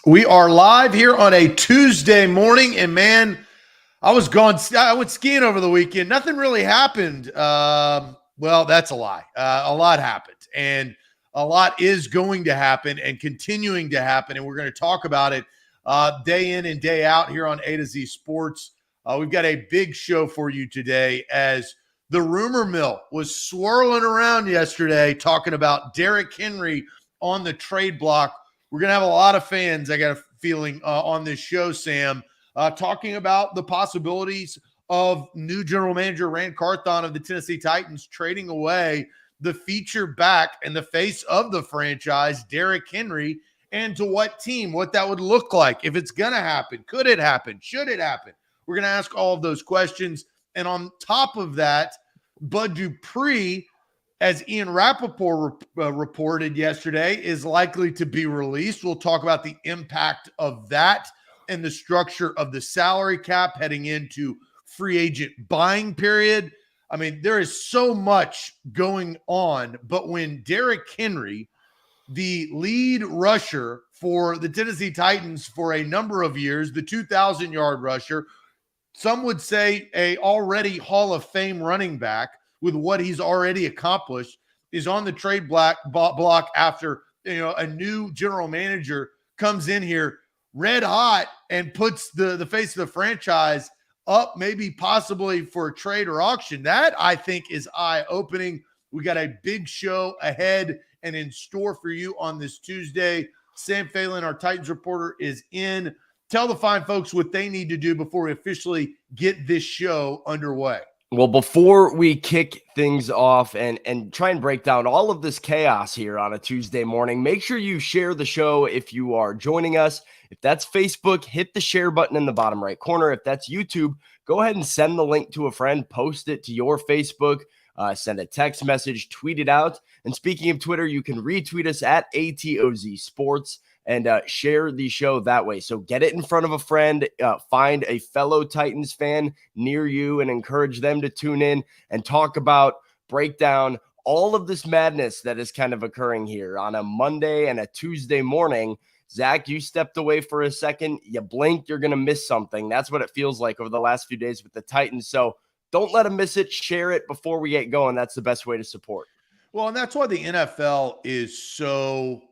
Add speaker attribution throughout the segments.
Speaker 1: We are live here on a Tuesday morning, and man, I went skiing over the weekend. Nothing really happened. Well, that's a lie. A lot happened, and a lot is going to happen and continuing to happen, and we're going to talk about it day in and day out here on A to Z Sports. We've got a big show for you today as the rumor mill was swirling around yesterday talking about Derrick Henry on the trade block. We're going to have a lot of fans, I got a feeling, on this show, Sam, talking about the possibilities of new general manager Rand Carthon of the Tennessee Titans trading away the feature back and the face of the franchise, Derrick Henry, and to what team, what that would look like, if it's going to happen, could it happen, should it happen? We're going to ask all of those questions. And on top of that, Bud Dupree, as Ian Rappaport reported yesterday, is likely to be released. We'll talk about the impact of that and the structure of the salary cap heading into free agent buying period. I mean, there is so much going on, but when Derrick Henry, the lead rusher for the Tennessee Titans for a number of years, the 2,000-yard rusher, some would say a already Hall of Fame running back, with what he's already accomplished, is on the trade block after a new general manager comes in here red hot and puts the face of the franchise up, maybe possibly for a trade or auction. That, I think, is eye-opening. We got a big show ahead and in store for you on this Tuesday. Sam Phelan, our Titans reporter, is in. Tell the fine folks what they need to do before we officially get this show underway.
Speaker 2: Well, before we kick things off and try and break down all of this chaos here on a Tuesday morning, make sure you share the show if you are joining us. If that's Facebook, hit the share button in the bottom right corner. If that's YouTube, go ahead and send the link to a friend, post it to your Facebook, send a text message, tweet it out. And speaking of Twitter, you can retweet us at ATOZ Sports and share the show that way. So get it in front of a friend, find a fellow Titans fan near you and encourage them to tune in and talk about, break down all of this madness that is kind of occurring here on a Monday and a Tuesday morning. Zach, you stepped away for a second. You blinked, you're going to miss something. That's what it feels like over the last few days with the Titans. So don't let them miss it. Share it before we get going. That's the best way to support.
Speaker 1: Well, and that's why the NFL is so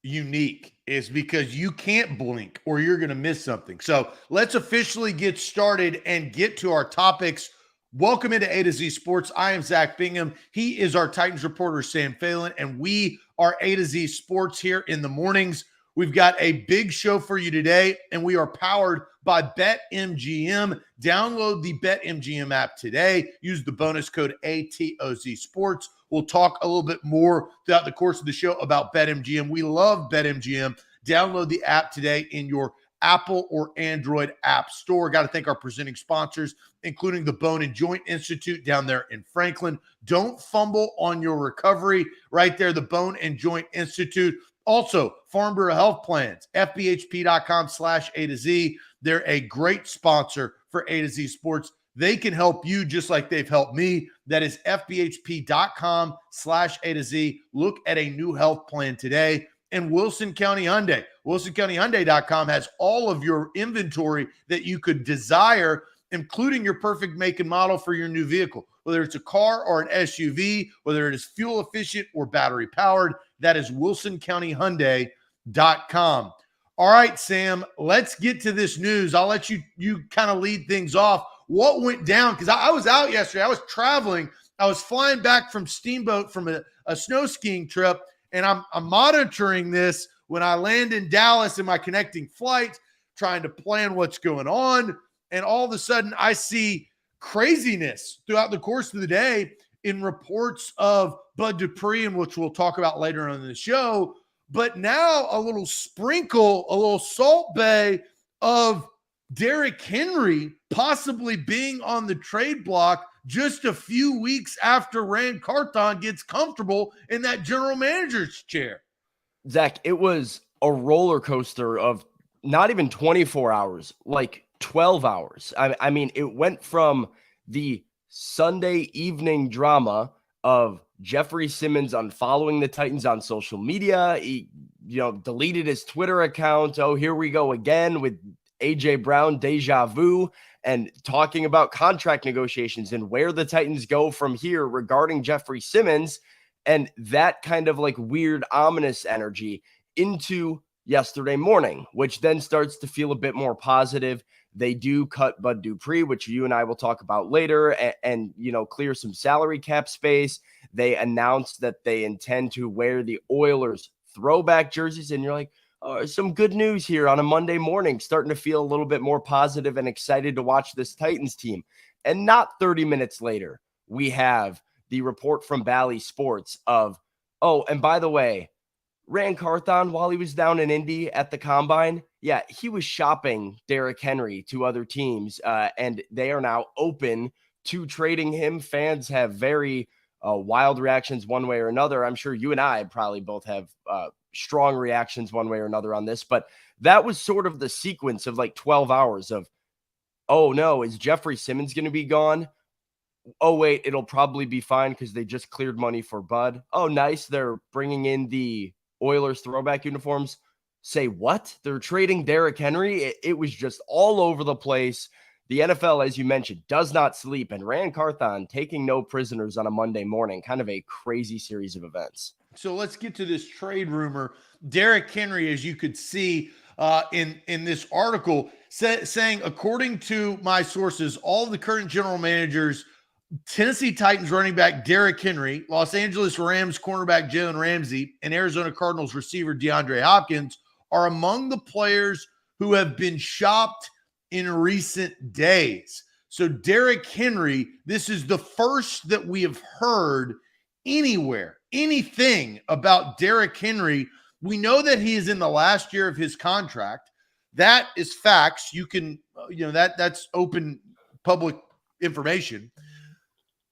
Speaker 1: unique, is because you can't blink or you're going to miss something. So let's officially get started and get to our topics. Welcome into A to Z Sports. I am Zach Bingham. He is our Titans reporter, Sam Phelan, and we are A to Z Sports here in the mornings. We've got a big show for you today, and we are powered by BetMGM. Download the BetMGM app today. Use the bonus code ATOZ Sports. We'll talk a little bit more throughout the course of the show about BetMGM. We love BetMGM. Download the app today in your Apple or Android app store. Got to thank our presenting sponsors, including the Bone and Joint Institute down there in Franklin. Don't fumble on your recovery. Right there, the Bone and Joint Institute. Also, Farm Bureau Health Plans, FBHP.com/A to Z. They're a great sponsor for A to Z Sports. They can help you just like they've helped me. That is FBHP.com/A to Z. Look at a new health plan today. And Wilson County Hyundai. WilsonCountyHyundai.com has all of your inventory that you could desire, including your perfect make and model for your new vehicle. Whether it's a car or an SUV, whether it is fuel efficient or battery powered, that is WilsonCountyHyundai.com. All right, Sam, let's get to this news. I'll let you kind of lead things off. What went down? Because I was out yesterday. I was traveling. I was flying back from Steamboat from a snow skiing trip, and I'm monitoring this when I land in Dallas in my connecting flight, trying to plan what's going on. And all of a sudden, I see craziness throughout the course of the day in reports of Bud Dupree, and which we'll talk about later on in the show. But now a little sprinkle, a little salt bay of Derrick Henry possibly being on the trade block just a few weeks after Rand Carthon gets comfortable in that general manager's chair.
Speaker 2: Zach, it was a roller coaster of not even 24 hours, like 12 hours. I mean, it went from the Sunday evening drama of Jeffrey Simmons unfollowing the Titans on social media. deleted his Twitter account. Oh, here we go again with AJ Brown deja vu and talking about contract negotiations and where the Titans go from here regarding Jeffrey Simmons, and that kind of like weird, ominous energy into yesterday morning, which then starts to feel a bit more positive. They do cut Bud Dupree, which you and I will talk about later, and clear some salary cap space. They announced that they intend to wear the Oilers throwback jerseys, and you're like, oh, some good news here on a Monday morning, starting to feel a little bit more positive and excited to watch this Titans team. And not 30 minutes later, we have the report from Bally Sports of, oh, and by the way, Rand Carthon, while he was down in Indy at the Combine, yeah, he was shopping Derrick Henry to other teams, and they are now open to trading him. Fans have very wild reactions one way or another. I'm sure you and I probably both have strong reactions one way or another on this, but that was sort of the sequence of like 12 hours of, oh no, is Jeffrey Simmons going to be gone? Oh wait, it'll probably be fine because they just cleared money for Bud. Oh nice, they're bringing in the Oilers throwback uniforms. Say what? They're trading Derrick Henry? It was just all over the place. The NFL, as you mentioned, does not sleep, and Rand Carthon taking no prisoners on a Monday morning. Kind of a crazy series of events.
Speaker 1: So let's get to this trade rumor. Derrick Henry, as you could see in this article, saying, according to my sources, all the current general managers, Tennessee Titans running back Derrick Henry, Los Angeles Rams cornerback Jalen Ramsey, and Arizona Cardinals receiver DeAndre Hopkins are among the players who have been shopped in recent days. So Derrick Henry, this is the first that we have heard anywhere, anything about Derrick Henry. We know that he is in the last year of his contract. That is facts. You can, that's open public information.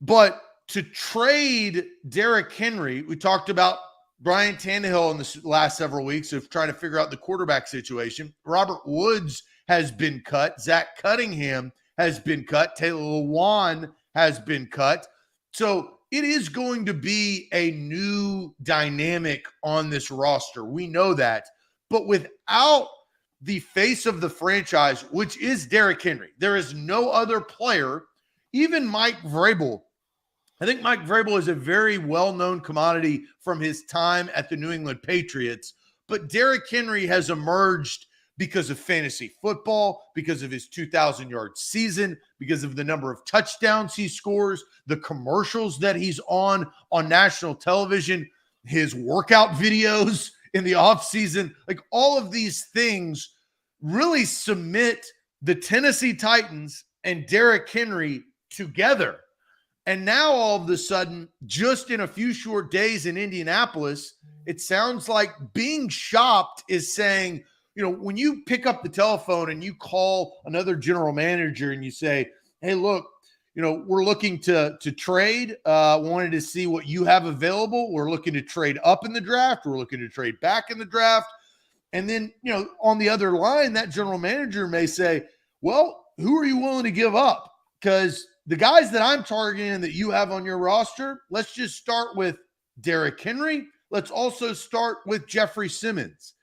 Speaker 1: But to trade Derrick Henry, we talked about Brian Tannehill in the last several weeks of trying to figure out the quarterback situation. Robert Woods has been cut. Zach Cunningham has been cut. Taylor Lewan has been cut. So it is going to be a new dynamic on this roster. We know that. But without the face of the franchise, which is Derrick Henry, there is no other player, even Mike Vrabel. I think Mike Vrabel is a very well-known commodity from his time at the New England Patriots. But Derrick Henry has emerged because of fantasy football, because of his 2,000-yard season, because of the number of touchdowns he scores, the commercials that he's on national television, his workout videos in the offseason. Like, all of these things really cement the Tennessee Titans and Derrick Henry together. And now all of a sudden, just in a few short days in Indianapolis, it sounds like being shopped is saying, when you pick up the telephone and you call another general manager and you say, hey, look, we're looking to trade, wanted to see what you have available. We're looking to trade up in the draft. We're looking to trade back in the draft. And then, on the other line, that general manager may say, well, who are you willing to give up? Because the guys that I'm targeting that you have on your roster, let's just start with Derrick Henry. Let's also start with Jeffrey Simmons.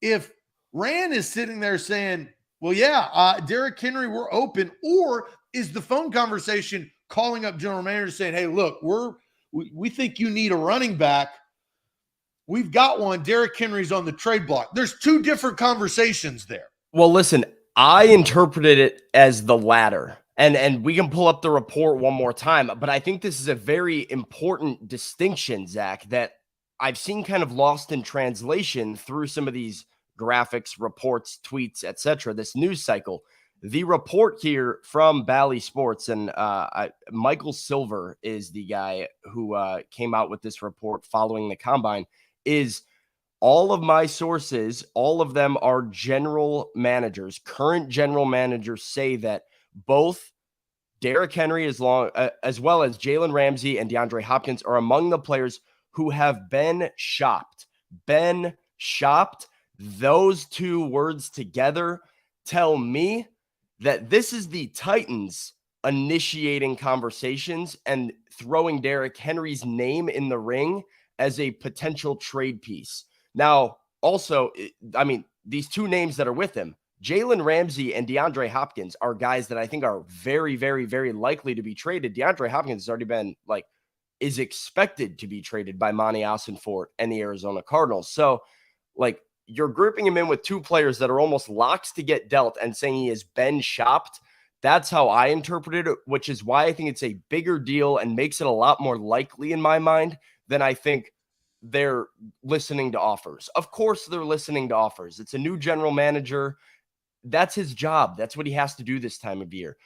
Speaker 1: If Rand is sitting there saying, well, yeah, Derrick Henry, we're open, or is the phone conversation calling up general manager saying, hey, look, we think you need a running back. We've got one. Derrick Henry's on the trade block. There's two different conversations there.
Speaker 2: Well, listen, I interpreted it as the latter. And we can pull up the report one more time, but I think this is a very important distinction, Zach, that I've seen kind of lost in translation through some of these graphics, reports, tweets, etc. This news cycle. The report here from Bally Sports, and Michael Silver is the guy who came out with this report following the Combine, is all of my sources, all of them are general managers, current general managers say that both Derrick Henry as well as Jalen Ramsey and DeAndre Hopkins are among the players who have been shopped. Been shopped. Those two words together tell me that this is the Titans initiating conversations and throwing Derrick Henry's name in the ring as a potential trade piece. Now, Also, I mean, these two names that are with him, Jalen Ramsey and DeAndre Hopkins, are guys that I think are very, very, very likely to be traded. DeAndre Hopkins has already been is expected to be traded by Monty Ossenfort and the Arizona Cardinals. So, you're grouping him in with two players that are almost locks to get dealt and saying he has been shopped. That's how I interpreted it, which is why I think it's a bigger deal and makes it a lot more likely in my mind than I think they're listening to offers. Of course, they're listening to offers. It's a new general manager. That's his job. That's what he has to do this time of year.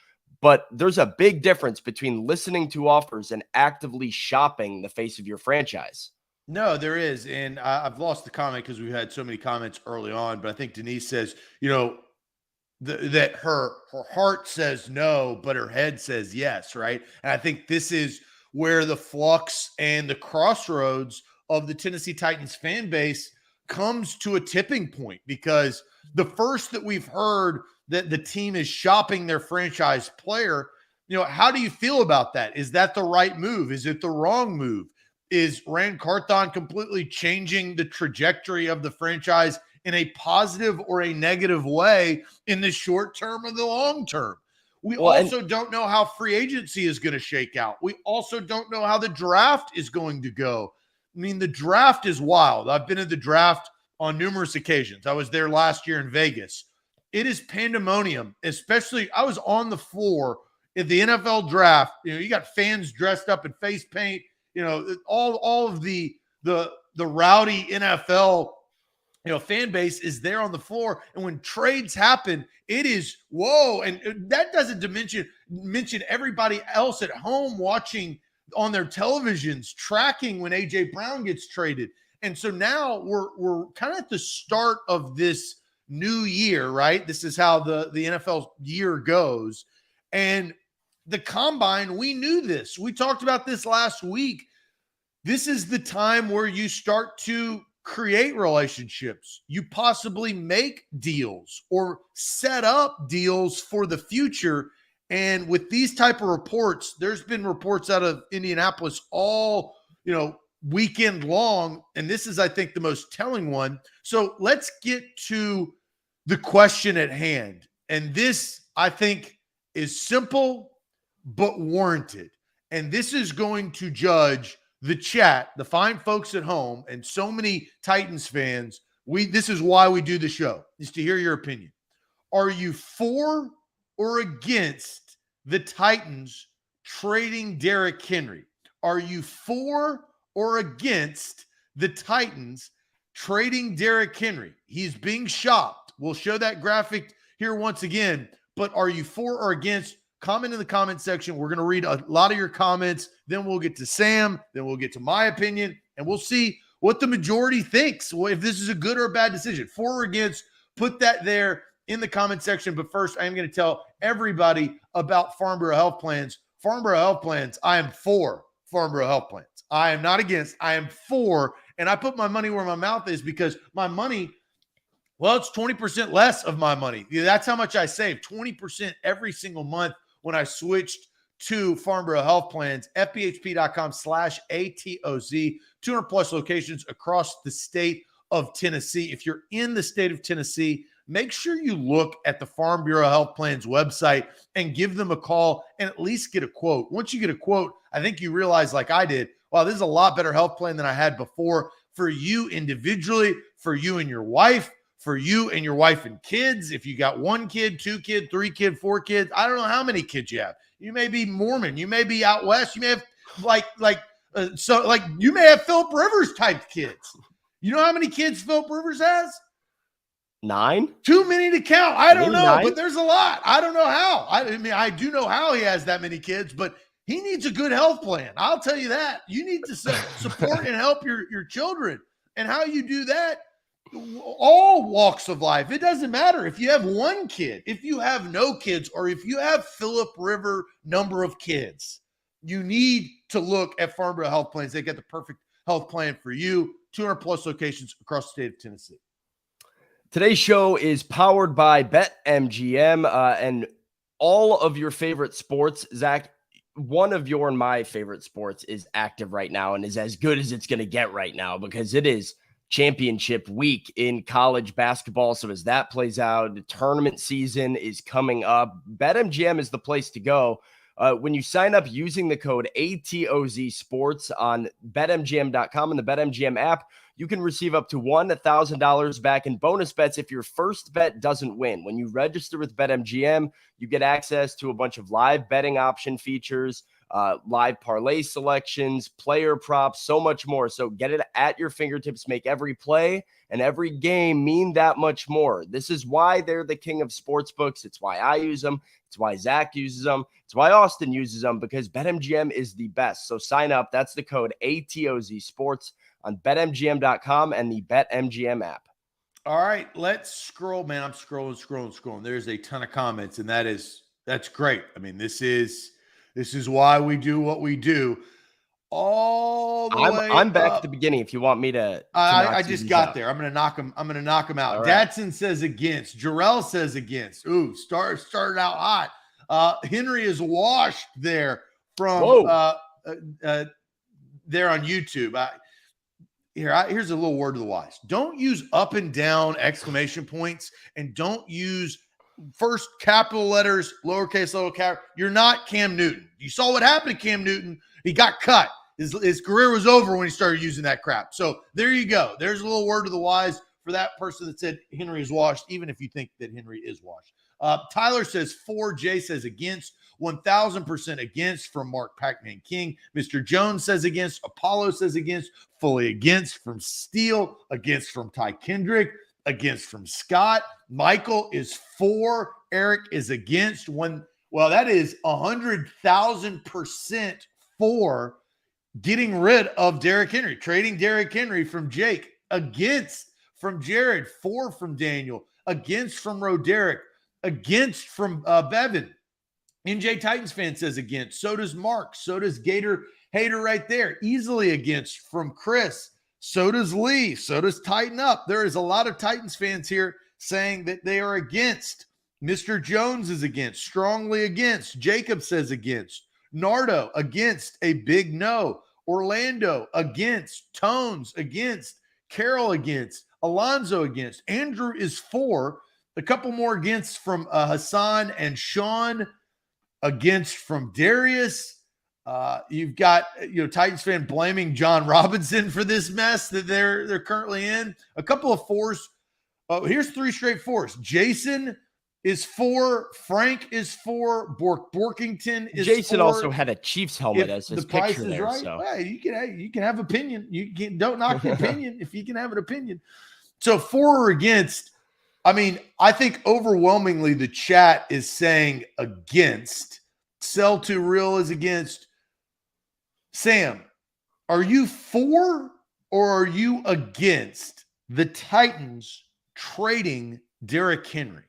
Speaker 2: But there's a big difference between listening to offers and actively shopping the face of your franchise.
Speaker 1: No, there is. And I've lost the comment because we've had so many comments early on. But I think Denise says, that her heart says no, but her head says yes, right? And I think this is where the flux and the crossroads of the Tennessee Titans fan base comes to a tipping point, because the first that we've heard that the team is shopping their franchise player, how do you feel about that? Is that the right move? Is it the wrong move? Is Rand Carthon completely changing the trajectory of the franchise in a positive or a negative way in the short term or the long term? We also don't know how free agency is going to shake out. We also don't know how the draft is going to go. I mean, the draft is wild. I've been at the draft on numerous occasions. I was there last year in Vegas. It is pandemonium, especially I was on the floor at the NFL draft. You got fans dressed up in face paint, all of the rowdy NFL fan base is there on the floor. And when trades happen, it is whoa. And that doesn't mention everybody else at home watching on their televisions, tracking when AJ Brown gets traded. And so now we're kind of at the start of this new year, right? This is how the NFL year goes. And the combine, we knew this. We talked about this last week. This is the time where you start to create relationships. You possibly make deals or set up deals for the future. And with these type of reports, there's been reports out of Indianapolis all, weekend long. And this is, I think, the most telling one. So let's get to the question at hand. And this, I think, is simple but warranted. And this is going to judge the chat, the fine folks at home, and so many Titans fans. This is why we do the show, is to hear your opinion. Are you for or against the Titans trading Derrick Henry? Are you for or against the Titans trading Derrick Henry? He's being shopped. We'll show that graphic here once again. But are you for or against? Comment in the comment section. We're going to read a lot of your comments. Then we'll get to Sam. Then we'll get to my opinion. And we'll see what the majority thinks. Well, if this is a good or a bad decision. For or against, put that there in the comment section. But first, I am going to tell everybody about Farnborough Health Plans. Farnborough Health Plans, I am for Farnborough Health Plans. I am not against. I am for. And I put my money where my mouth is, because my money, well, it's 20% less of my money. That's how much I save, 20% every single month when I switched to Farnborough Health Plans. FBHP.com/ATOZ, 200 plus locations across the state of Tennessee. If you're in the state of Tennessee, make sure you look at the Farm Bureau Health Plans website and give them a call and at least get a quote. Once you get a quote, I think you realize, like I did, wow, this is a lot better health plan than I had before, for you individually, for you and your wife, for you and your wife and kids. If you got 1 kid, 2 kid, 3 kid, 4 kids, I don't know how many kids you have. You may be Mormon. You may be out west. You may have you may have Philip Rivers type kids. You know how many kids Philip Rivers has?
Speaker 2: 9?
Speaker 1: Too many to count. I don't know,
Speaker 2: 9?
Speaker 1: but there's a lot. I don't know how. I mean, I do know how he has that many kids, but he needs a good health plan. I'll tell you that. You need to support and help your children. And how you do that, all walks of life. It doesn't matter if you have 1 kid, if you have no kids, or if you have Philip River number of kids. You need to look at Farnborough Health Plans. They get the perfect health plan for you. 200 plus locations across the state of Tennessee.
Speaker 2: Today's show is powered by BetMGM and all of your favorite sports. Zach, one of your and my favorite sports is active right now and is as good as it's going to get right now, because it is championship week in college basketball. So as that plays out, the tournament season is coming up. BetMGM is the place to go. When you sign up using the code ATOZ Sports on BetMGM.com and the BetMGM app, you can receive up to $1,000 back in bonus bets if your first bet doesn't win. When you register with BetMGM, you get access to a bunch of live betting option features, live parlay selections, player props, so much more. So get it at your fingertips, make every play and every game mean that much more. This is why they're the king of sports books. It's why I use them. It's why Zach uses them. It's why Austin uses them, because BetMGM is the best. So sign up. That's the code ATOZ Sports on BetMGM.com and the BetMGM app.
Speaker 1: All right, let's scroll, man. I'm scrolling. There's a ton of comments, and that's great. I mean, this is why we do what we do. All the way
Speaker 2: I'm back
Speaker 1: up.
Speaker 2: at the beginning if you want me to
Speaker 1: I just got there. I'm gonna knock him out.
Speaker 2: Right.
Speaker 1: Datsun says against. Jarrell says against. Ooh, started out hot. Henry is washed there from there on YouTube. Here's a little word to the wise. Don't use up and down exclamation points, and don't use first capital letters, lowercase, little cap. You're not Cam Newton. You saw what happened to Cam Newton. He got cut. His career was over when he started using that crap. So there you go. There's a little word to the wise for that person that said Henry is washed, even if you think that Henry is washed. Tyler says 4. Jay says against. 1,000% against from Mark Pac-Man King. Mr. Jones says against. Apollo says against. Fully against from Steele. Against from Ty Kendrick. Against from Scott. Michael is 4. Eric is against. Well, that is 100,000% for getting rid of Derrick Henry, trading Derrick Henry from Jake. Against from Jared. 4 from Daniel. Against from Roderick. Against from Bevan. NJ Titans fan says against. So does Mark. So does Gator Hater right there. Easily against from Chris. So does Lee. So does Tighten Up. There is a lot of Titans fans here saying that they are against. Mr. Jones is against. Strongly against. Jacob says against. Nardo against. A big no. Orlando against. Tones against. Carol against. Alonzo against. Andrew is 4. A couple more against from Hassan and Sean. Against from Darius. You've got Titans fan blaming John Robinson for this mess that they're currently in. A couple of 4s. Here's 3 straight 4s. Jason is 4. Frank is 4. Borkington is 4.
Speaker 2: Jason also had a Chiefs helmet as his picture there.
Speaker 1: Right.
Speaker 2: So.
Speaker 1: Well, you can have opinion. Don't knock the opinion if you can have an opinion. So 4 are against. I mean, I think overwhelmingly the chat is saying against. Sell to Real is against. Sam, are you for or are you against the Titans trading Derrick Henry?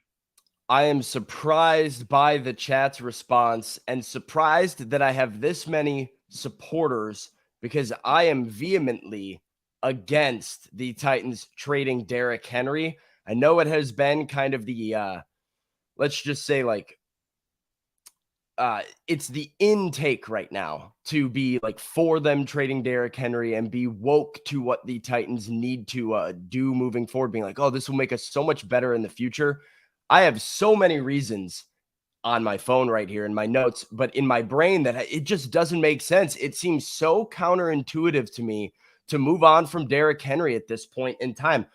Speaker 2: I am surprised by the chat's response and surprised that I have this many supporters, because I am vehemently against the Titans trading Derrick Henry. I know it has been kind of the, let's just say it's the intake right now to be like for them trading Derrick Henry and be woke to what the Titans need to do moving forward, being like, oh, this will make us so much better in the future. I have so many reasons on my phone right here in my notes, but in my brain that it just doesn't make sense. It seems so counterintuitive to me to move on from Derrick Henry at this point in time.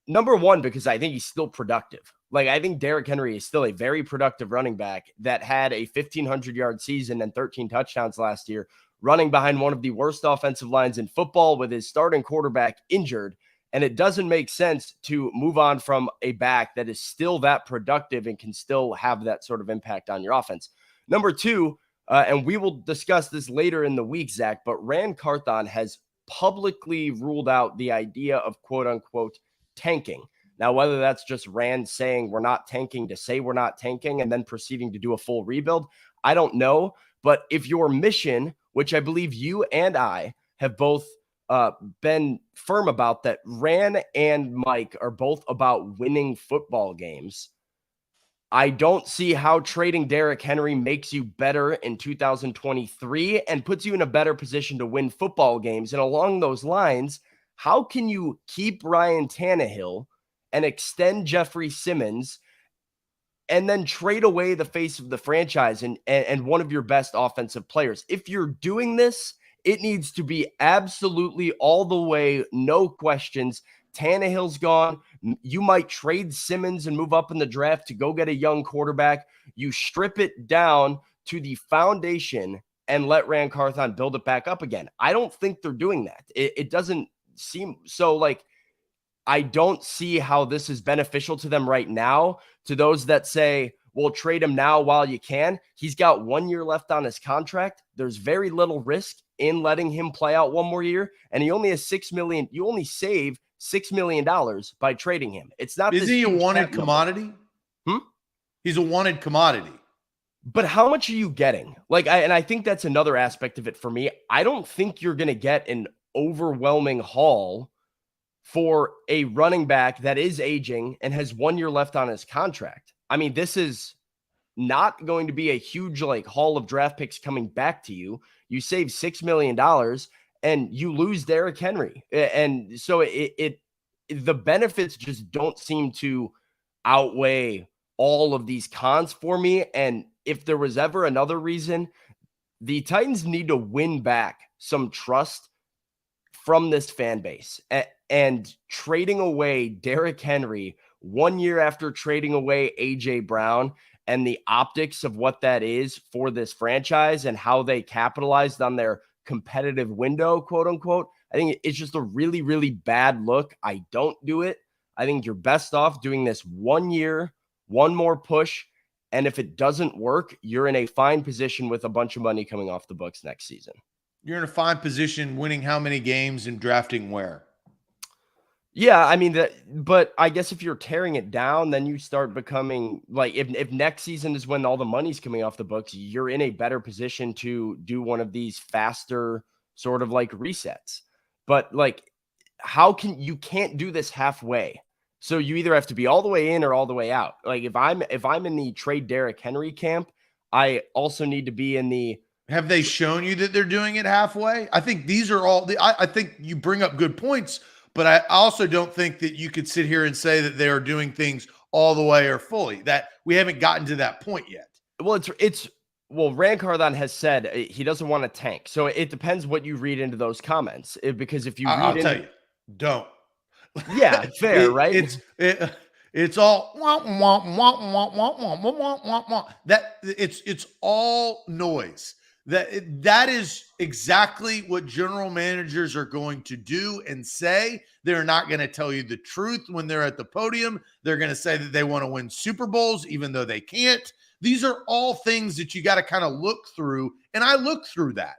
Speaker 2: Number one, because I think he's still productive. Like, I think Derrick Henry is still a very productive running back that had a 1,500-yard season and 13 touchdowns last year, running behind one of the worst offensive lines in football with his starting quarterback injured. And it doesn't make sense to move on from a back that is still that productive and can still have that sort of impact on your offense. Number two, and we will discuss this later in the week, Zach, but Rand Carthon has publicly ruled out the idea of quote-unquote tanking. Now, whether that's just Rand saying we're not tanking to say we're not tanking and then proceeding to do a full rebuild, I don't know. But if your mission, which I believe you and I have both been firm about, that Rand and Mike are both about winning football games, I don't see how trading Derrick Henry makes you better in 2023 and puts you in a better position to win football games. And along those lines, How can you keep Ryan Tannehill and extend Jeffrey Simmons and then trade away the face of the franchise and one of your best offensive players? If you're doing this, it needs to be absolutely all the way, no questions. Tannehill's gone. You might trade Simmons and move up in the draft to go get a young quarterback. You strip it down to the foundation and let Rand Carthon build it back up again. I don't think they're doing that. It doesn't seem so. Like, I don't see how this is beneficial to them right now. To those that say, well, trade him now while you can. He's got 1 year left on his contract. There's very little risk in letting him play out one more year. And he only has $6 million. You only save $6 million by trading him. It's not.
Speaker 1: Is he a wanted commodity? He's a wanted commodity.
Speaker 2: But how much are you getting? I think that's another aspect of it for me. I don't think you're going to get an overwhelming haul for a running back that is aging and has 1 year left on his contract. I mean, this is not going to be a huge haul of draft picks coming back to you. You save $6 million and you lose Derrick Henry. And so the benefits just don't seem to outweigh all of these cons for me. And if there was ever another reason, the Titans need to win back some trust from this fan base. And trading away Derrick Henry 1 year after trading away A.J. Brown and the optics of what that is for this franchise and how they capitalized on their competitive window, quote unquote, I think it's just a really, really bad look. I don't do it. I think you're best off doing this 1 year, one more push. And if it doesn't work, you're in a fine position with a bunch of money coming off the books next season.
Speaker 1: You're in a fine position winning how many games and drafting where?
Speaker 2: Yeah, I mean but I guess if you're tearing it down, then you start becoming if next season is when all the money's coming off the books, you're in a better position to do one of these faster sort of resets. But you can't do this halfway. So you either have to be all the way in or all the way out. If I'm in the trade Derrick Henry camp, I also need to be in the.
Speaker 1: Have they shown you that they're doing it halfway? I think these are all I think you bring up good points, but I also don't think that you could sit here and say that they are doing things all the way or fully. That we haven't gotten to that point yet.
Speaker 2: Well, Rand Carthon has said he doesn't want to tank. So it depends what you read into those comments. Because if you read
Speaker 1: I'll tell you, don't.
Speaker 2: Yeah, fair, right?
Speaker 1: It's all that it's all noise. That is exactly what general managers are going to do and say. They're not going to tell you the truth when they're at the podium. They're going to say that they want to win Super Bowls, even though they can't. These are all things that you got to kind of look through. And I look through that.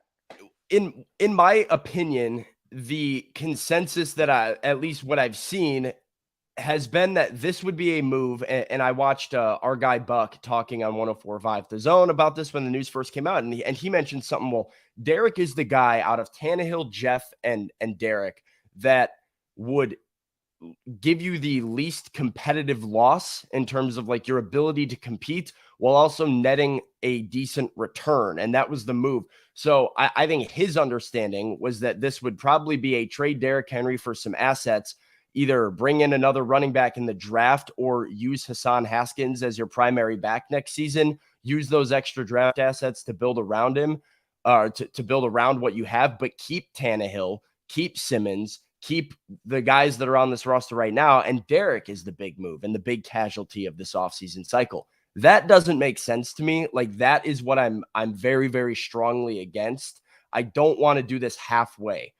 Speaker 2: In my opinion, the consensus that at least what I've seen has been that this would be a move. And I watched our guy Buck talking on 104.5 The Zone about this when the news first came out. And he mentioned something. Well, Derrick is the guy out of Tannehill, Jeff, and Derrick that would give you the least competitive loss in terms of your ability to compete while also netting a decent return. And that was the move. So I think his understanding was that this would probably be a trade Derrick Henry for some assets, either bring in another running back in the draft or use Hassan Haskins as your primary back next season, use those extra draft assets to build around him, to build around what you have, but keep Tannehill, keep Simmons, keep the guys that are on this roster right now. And Derrick is the big move and the big casualty of this offseason cycle. That doesn't make sense to me. That is what I'm very, very strongly against. I don't want to do this halfway.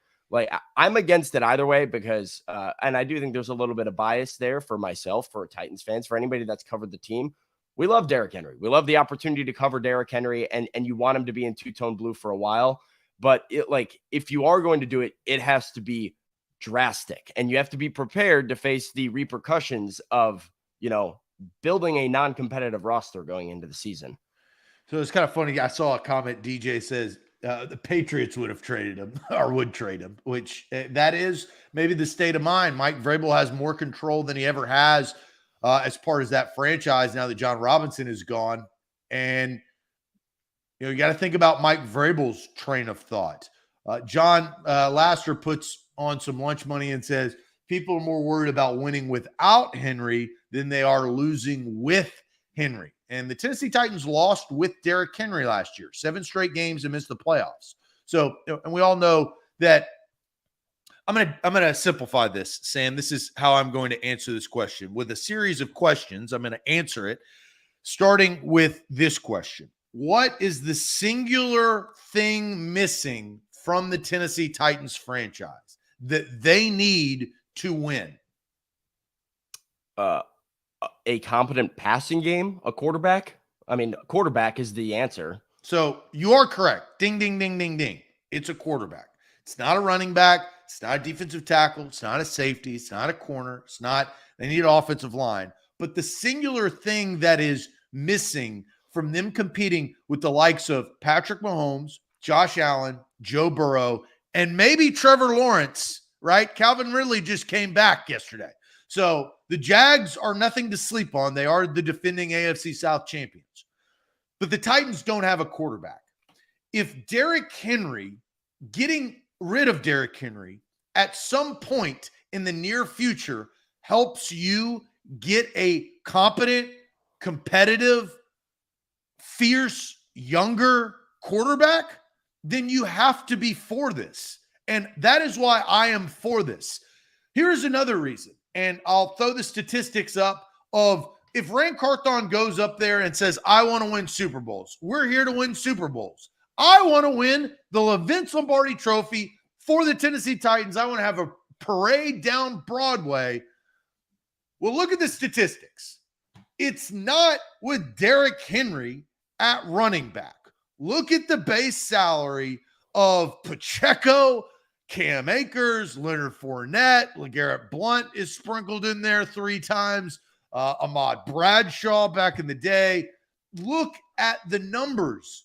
Speaker 2: I'm against it either way because, and I do think there's a little bit of bias there for myself, for Titans fans, for anybody that's covered the team. We love Derrick Henry. We love the opportunity to cover Derrick Henry, and you want him to be in two-tone blue for a while. But if you are going to do it, it has to be drastic, and you have to be prepared to face the repercussions of, building a non-competitive roster going into the season.
Speaker 1: So it's kind of funny. I saw a comment. DJ says the Patriots would have traded him or would trade him, which that is maybe the state of mind. Mike Vrabel has more control than he ever has as part of that franchise now that John Robinson is gone. And, you got to think about Mike Vrabel's train of thought. John Laster puts on some lunch money and says people are more worried about winning without Henry than they are losing with Henry. And the Tennessee Titans lost with Derrick Henry last year, 7 straight games and missed the playoffs. So, and we all know that. I'm gonna simplify this, Sam. This is how I'm going to answer this question. With a series of questions, I'm going to answer it, starting with this question. What is the singular thing missing from the Tennessee Titans franchise that they need to win?
Speaker 2: A competent passing game, a quarterback. I mean, a quarterback is the answer.
Speaker 1: So you are correct. Ding, ding, ding, ding, ding. It's a quarterback. It's not a running back. It's not a defensive tackle. It's not a safety. It's not a corner. It's not, they need an offensive line. But the singular thing that is missing from them competing with the likes of Patrick Mahomes, Josh Allen, Joe Burrow, and maybe Trevor Lawrence, right? Calvin Ridley just came back yesterday. So the Jags are nothing to sleep on. They are the defending AFC South champions. But the Titans don't have a quarterback. If Derrick Henry, getting rid of Derrick Henry at some point in the near future helps you get a competent, competitive, fierce, younger quarterback, then you have to be for this. And that is why I am for this. Here's another reason, and I'll throw the statistics up of if Ran Carthon goes up there and says, I want to win Super Bowls. We're here to win Super Bowls. I want to win the Vince Lombardi Trophy for the Tennessee Titans. I want to have a parade down Broadway. Well, look at the statistics. It's not with Derrick Henry at running back. Look at the base salary of Pacheco, Cam Akers, Leonard Fournette, LeGarrette Blount is sprinkled in there 3 times. Ahmad Bradshaw back in the day. Look at the numbers.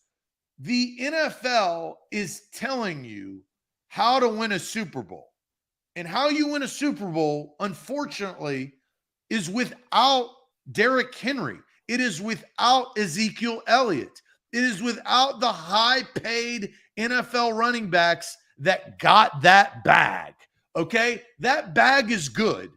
Speaker 1: The NFL is telling you how to win a Super Bowl. And how you win a Super Bowl, unfortunately, is without Derrick Henry. It is without Ezekiel Elliott. It is without the high-paid NFL running backs that got that bag. Okay? That bag is good,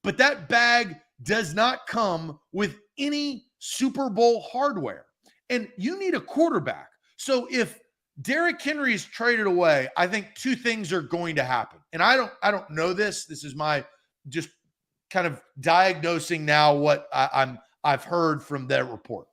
Speaker 1: but that bag does not come with any Super Bowl hardware. And you need a quarterback. So if Derrick Henry is traded away, I think 2 things are going to happen. And I don't know this. This is my just kind of diagnosing now what I've heard from that report.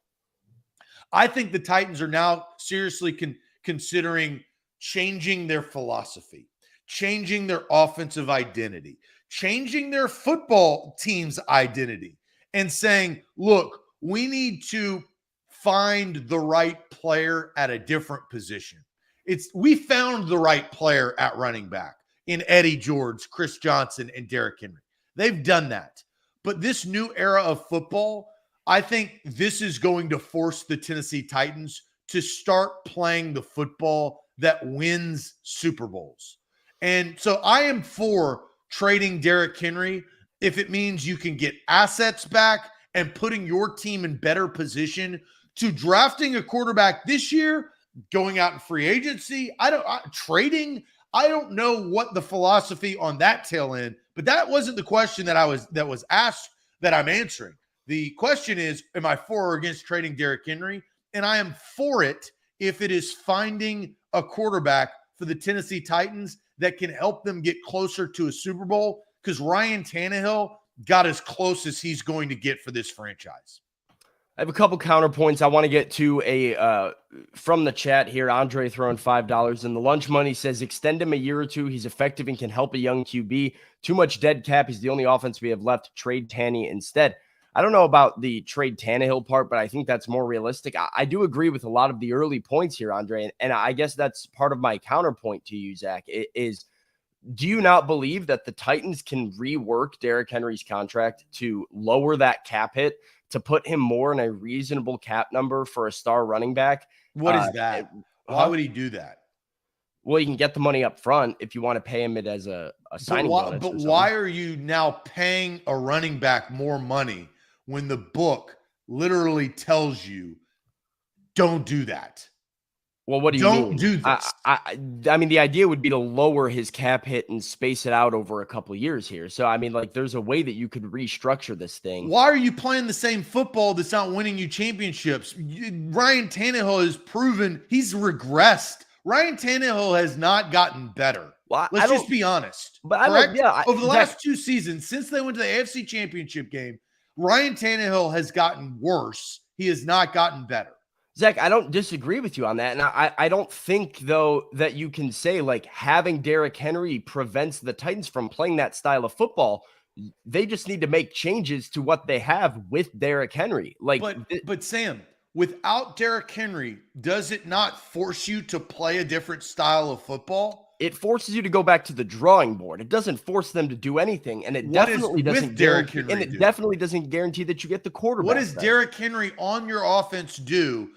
Speaker 1: I think the Titans are now seriously considering changing their philosophy, changing their offensive identity, changing their football team's identity, and saying, look, we need to find the right player at a different position. We found the right player at running back in Eddie George, Chris Johnson, and Derrick Henry. They've done that. But this new era of football, I think this is going to force the Tennessee Titans to start playing the football that wins Super Bowls. And so I am for trading Derrick Henry if it means you can get assets back and putting your team in better position to drafting a quarterback this year, going out in free agency. Trading. I don't know what the philosophy on that tail end, but that wasn't the question that was asked that I'm answering. The question is, am I for or against trading Derrick Henry? And I am for it if it is finding a quarterback for the Tennessee Titans that can help them get closer to a Super Bowl, because Ryan Tannehill got as close as he's going to get for this franchise.
Speaker 2: I have a couple counterpoints I want to get to from the chat here. Andre throwing $5 in the lunch money says, extend him a year or 2. He's effective and can help a young QB. Too much dead cap. He's the only offense we have left. Trade Tanny instead. I don't know about the trade Tannehill part, but I think that's more realistic. I do agree with a lot of the early points here, Andre. And I guess that's part of my counterpoint to you, Zach, is do you not believe that the Titans can rework Derrick Henry's contract to lower that cap hit, to put him more in a reasonable cap number for a star running back?
Speaker 1: What is that? Why would he do that?
Speaker 2: Well, you can get the money up front if you want to pay him it as a signing bonus.
Speaker 1: But why are you now paying a running back more money when the book literally tells you don't do that?
Speaker 2: Well, what do you
Speaker 1: Don't
Speaker 2: mean?
Speaker 1: do this.
Speaker 2: I mean, the idea would be to lower his cap hit and space it out over a couple of years here. So, I mean, like, there's a way that you could restructure this thing.
Speaker 1: Why are you playing the same football that's not winning you championships? Ryan Tannehill has proven he's regressed. Ryan Tannehill has not gotten better.
Speaker 2: Well,
Speaker 1: Let's just be honest.
Speaker 2: But
Speaker 1: correct?
Speaker 2: Yeah,
Speaker 1: over the last 2 seasons, since they went to the AFC Championship game, Ryan Tannehill has gotten worse. He has not gotten better.
Speaker 2: Zach, I don't disagree with you on that. And I don't think, though, that you can say, like, having Derrick Henry prevents the Titans from playing that style of football. They just need to make changes to what they have with Derrick Henry. Like,
Speaker 1: but Sam, without Derrick Henry, does it not force you to play a different style of football?
Speaker 2: It forces you to go back to the drawing board. It doesn't force them to do anything, and it definitely doesn't guarantee that you get the quarterback.
Speaker 1: What does Derrick Henry on your offense do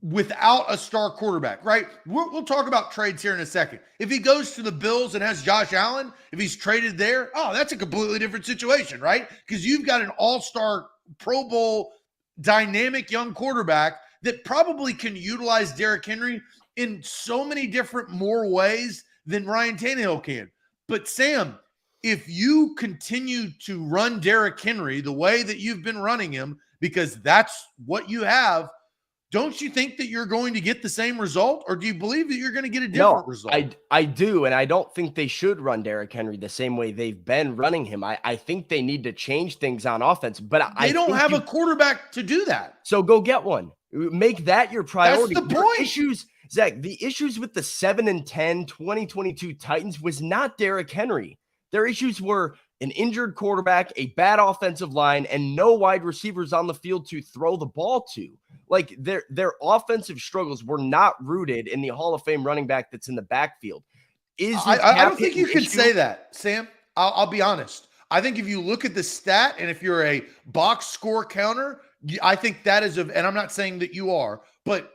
Speaker 1: without a star quarterback, right? We'll talk about trades here in a second. If he goes to the Bills and has Josh Allen, if he's traded there, that's a completely different situation, right? Because you've got an all-star Pro Bowl dynamic young quarterback that probably can utilize Derrick Henry in so many different more ways than Ryan Tannehill can. But Sam, if you continue to run Derrick Henry the way that you've been running him, because that's what you have, don't you think that you're going to get the same result, or do you believe that you're going to get a different result?
Speaker 2: I do, and I don't think they should run Derrick Henry the same way they've been running him. I think they need to change things on offense, but
Speaker 1: they don't have a quarterback to do that.
Speaker 2: So go get one. Make that your priority.
Speaker 1: That's the point.
Speaker 2: Issues, Zach, the issues with the 7-10 2022 Titans was not Derrick Henry. Their issues were an injured quarterback, a bad offensive line, and no wide receivers on the field to throw the ball to. Like, their offensive struggles were not rooted in the Hall of Fame running back that's in the backfield.
Speaker 1: I don't think you can say that, Sam. I'll be honest. I think if you look at the stat, and if you're a box score counter, I think that is and I'm not saying that you are, but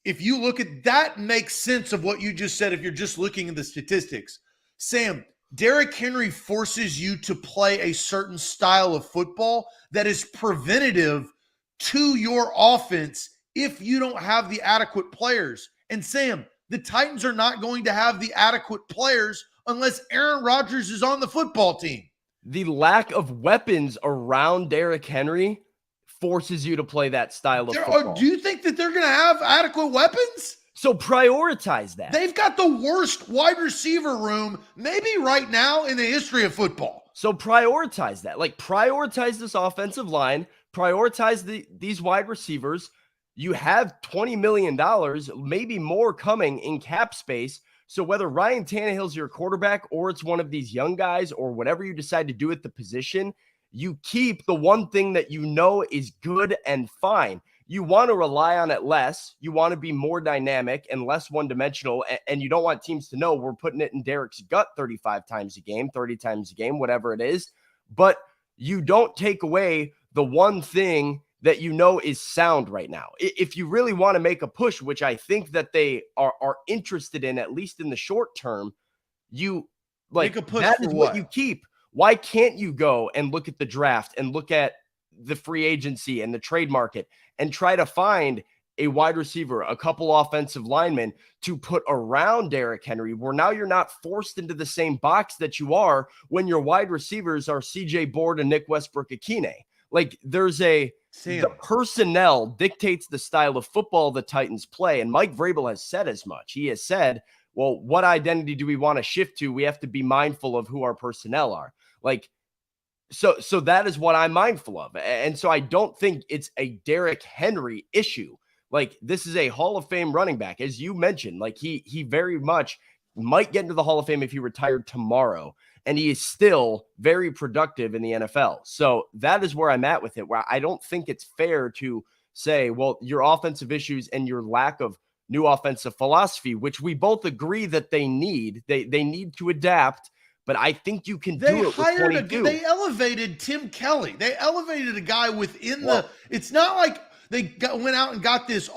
Speaker 1: if you look at that, makes sense of what you just said if you're just looking at the statistics. Sam, Derrick Henry forces you to play a certain style of football that is preventative to your offense if you don't have the adequate players. And Sam, the Titans are not going to have the adequate players unless Aaron Rodgers is on the football team.
Speaker 2: The lack of weapons around Derrick Henry forces you to play that style of football.
Speaker 1: Do you think that they're going to have adequate weapons?
Speaker 2: So prioritize that.
Speaker 1: They've got the worst wide receiver room maybe right now in the history of football.
Speaker 2: So prioritize that. Like, prioritize this offensive line, prioritize these wide receivers. You have $20 million, maybe more coming in cap space. So whether Ryan Tannehill's your quarterback or it's one of these young guys or whatever you decide to do at the position, you keep the one thing that you know is good and fine. You want to rely on it less. You want to be more dynamic and less one-dimensional, and you don't want teams to know we're putting it in Derrick's gut 35 times a game, 30 times a game, whatever it is. But you don't take away the one thing that you know is sound right now. If you really want to make a push, which I think that they are interested in, at least in the short term, you like
Speaker 1: make a push.
Speaker 2: That is what you keep. Why can't you go and look at the draft and look at the free agency and the trade market and try to find a wide receiver, a couple offensive linemen to put around Derrick Henry, where now you're not forced into the same box that you are when your wide receivers are CJ Board and Nick Westbrook-Akine. Like, the personnel dictates the style of football the Titans play. And Mike Vrabel has said as much. He has said, well, what identity do we want to shift to? We have to be mindful of who our personnel are. Like, so that is what I'm mindful of. And so I don't think it's a Derrick Henry issue. Like, this is a Hall of Fame running back. As you mentioned, like, he very much might get into the Hall of Fame if he retired tomorrow. And he is still very productive in the NFL. So that is where I'm at with it, where I don't think it's fair to say, well, your offensive issues and your lack of new offensive philosophy, which we both agree that they need to adapt. But I think you can do it with 22.
Speaker 1: They elevated Tim Kelly. They elevated a guy within it's not like they went out and got this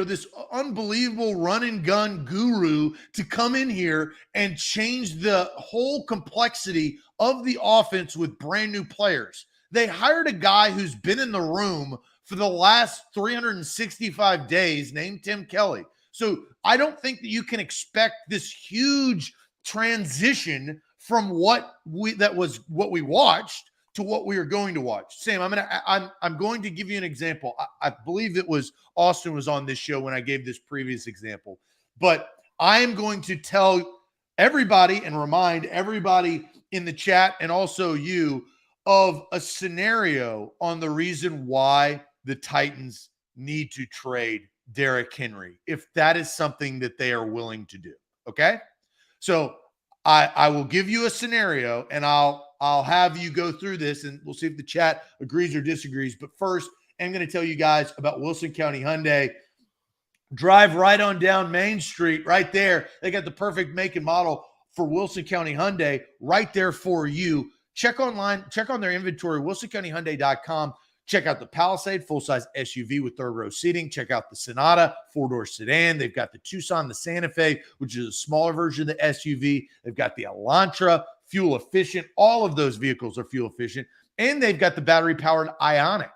Speaker 1: this unbelievable run and gun guru to come in here and change the whole complexity of the offense with brand new players. They hired a guy who's been in the room for the last 365 days named Tim Kelly. So I don't think that you can expect this huge transition from what we watched to what we are going to watch. Sam, I'm going to give you an example. I believe it was Austin was on this show when I gave this previous example, but I am going to tell everybody and remind everybody in the chat and also you of a scenario on the reason why the Titans need to trade Derrick Henry, if that is something that they are willing to do. Okay. So I will give you a scenario and I'll have you go through this and we'll see if the chat agrees or disagrees. But first, I'm going to tell you guys about Wilson County Hyundai. Drive right on down Main Street right there. They got the perfect make and model for Wilson County Hyundai right there for you. Check online, check on their inventory, wilsoncountyhyundai.com. Check out the Palisade, full-size SUV with third-row seating. Check out the Sonata, four-door sedan. They've got the Tucson, the Santa Fe, which is a smaller version of the SUV. They've got the Elantra, fuel-efficient. All of those vehicles are fuel-efficient. And they've got the battery-powered Ioniq.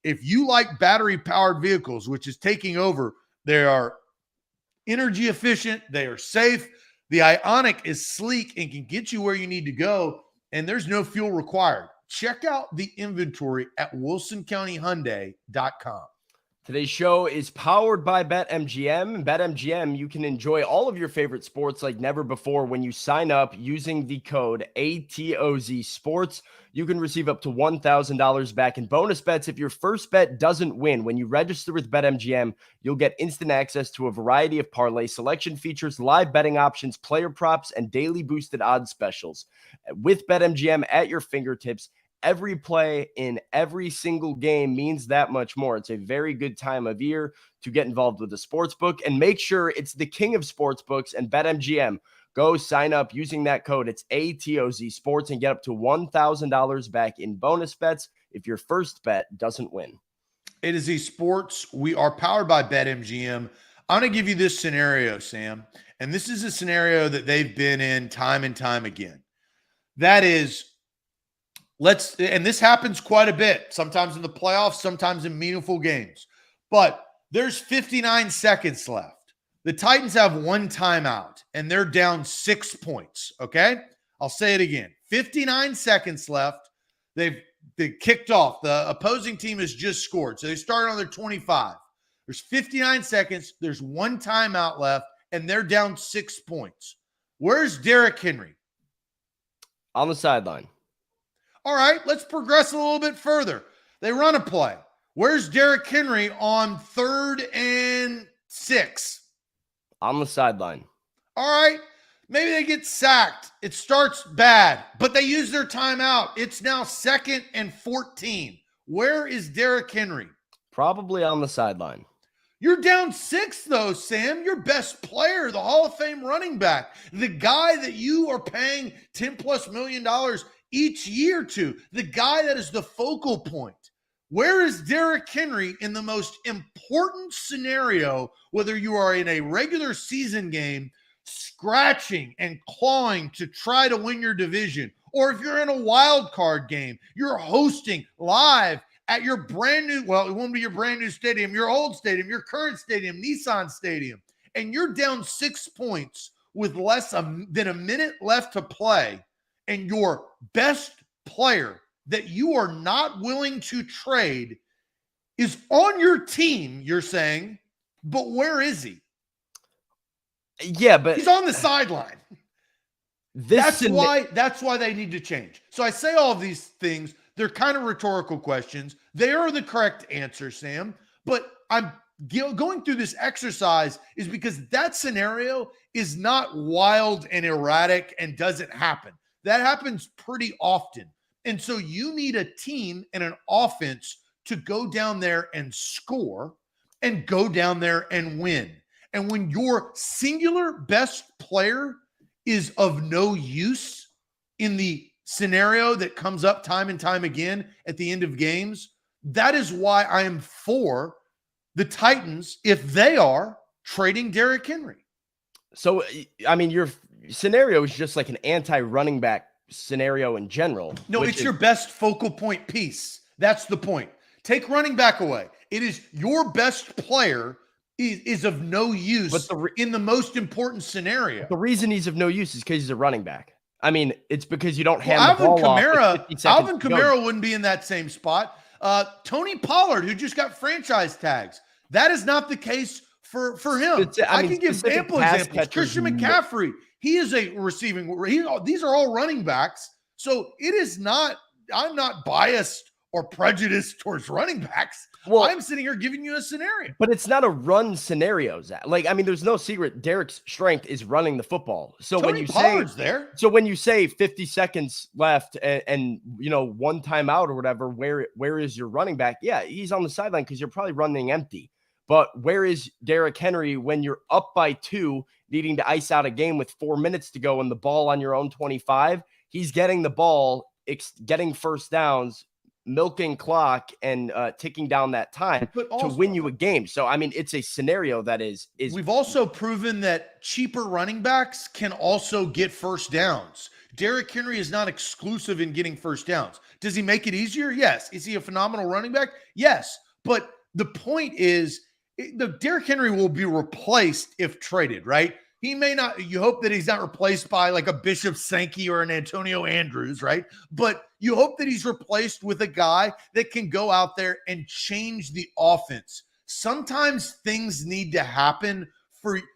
Speaker 1: If you like battery-powered vehicles, which is taking over, they are energy efficient. They are safe. The Ioniq is sleek and can get you where you need to go, and there's no fuel required. Check out the inventory at wilsoncountyhyundai.com.
Speaker 2: Today's show is powered by BetMGM. BetMGM, you can enjoy all of your favorite sports like never before when you sign up using the code ATOZ Sports. You can receive up to $1,000 back in bonus bets if your first bet doesn't win. When you register with BetMGM, you'll get instant access to a variety of parlay selection features, live betting options, player props, and daily boosted odds specials. With BetMGM at your fingertips, every play in every single game means that much more. It's a very good time of year to get involved with the sports book, and make sure it's the king of sports books and BetMGM. Go sign up using that code. It's ATOZ Sports and get up to $1,000 back in bonus bets if your first bet doesn't win.
Speaker 1: It is Sports. We are powered by BetMGM. I'm going to give you this scenario, Sam, and this is a scenario that they've been in time and time again. That is, and this happens quite a bit, sometimes in the playoffs, sometimes in meaningful games, but there's 59 seconds left. The Titans have one timeout and they're down 6 points. Okay. I'll say it again. 59 seconds left. They kicked off. The opposing team has just scored. So they started on their 25. There's 59 seconds. There's one timeout left and they're down 6 points. Where's Derrick Henry?
Speaker 2: On the sideline.
Speaker 1: All right, let's progress a little bit further. They run a play. Where's Derrick Henry on 3rd and 6?
Speaker 2: On the sideline.
Speaker 1: All right, maybe they get sacked. It starts bad, but they use their timeout. It's now 2nd and 14. Where is Derrick Henry?
Speaker 2: Probably on the sideline.
Speaker 1: You're down 6, though, Sam. Your best player, the Hall of Fame running back, the guy that you are paying $10+ million each year to, the guy that is the focal point. Where is Derrick Henry in the most important scenario, whether you are in a regular season game, scratching and clawing to try to win your division, or if you're in a wild card game, you're hosting live at your brand new, well, it won't be your brand new stadium, your old stadium, your current stadium, Nissan Stadium, and you're down 6 points with less than a minute left to play, and your best player that you are not willing to trade is on your team, you're saying, but where is he?
Speaker 2: Yeah, but
Speaker 1: he's on the sideline. That's why they need to change. So I say all of these things. They're kind of rhetorical questions. They are the correct answer, Sam. But I'm going through this exercise is because that scenario is not wild and erratic and doesn't happen. That happens pretty often. And so you need a team and an offense to go down there and score and go down there and win. And when your singular best player is of no use in the scenario that comes up time and time again at the end of games, that is why I am for the Titans if they are trading Derrick Henry.
Speaker 2: So, I mean, your scenario is just like an anti-running back scenario in general.
Speaker 1: No, it's your best focal point piece. That's the point. Take running back away. It is your best player is of no use in the most important scenario.
Speaker 2: The reason he's of no use is because he's a running back. I mean, it's because you don't hand the ball off with 50 seconds
Speaker 1: Alvin
Speaker 2: to go.
Speaker 1: Kamara wouldn't be in that same spot. Tony Pollard, who just got franchise tags, that is not the case for him. I can give ample examples. Christian McCaffrey, he is a receiving. These are all running backs. So it is not, I'm not biased or prejudiced towards running backs. Well, I'm sitting here giving you a scenario.
Speaker 2: But it's not a run scenario, Zach. Like, I mean, there's no secret. Derek's strength is running the football. So
Speaker 1: Tony Pollard's there.
Speaker 2: So when you say 50 seconds left and you know, one timeout or whatever, where is your running back? Yeah, he's on the sideline because you're probably running empty. But where is Derrick Henry when you're up by 2, needing to ice out a game with 4 minutes to go and the ball on your own 25? He's getting the ball, getting first downs, milking clock, and ticking down that time to win you a game. So, I mean, it's a scenario that is.
Speaker 1: We've also proven that cheaper running backs can also get first downs. Derrick Henry is not exclusive in getting first downs. Does he make it easier? Yes. Is he a phenomenal running back? Yes. But the point is, Derrick Henry will be replaced if traded, right? He may not, you hope that he's not replaced by like a Bishop Sankey or an Antonio Andrews, right? But you hope that he's replaced with a guy that can go out there and change the offense. Sometimes things need to happen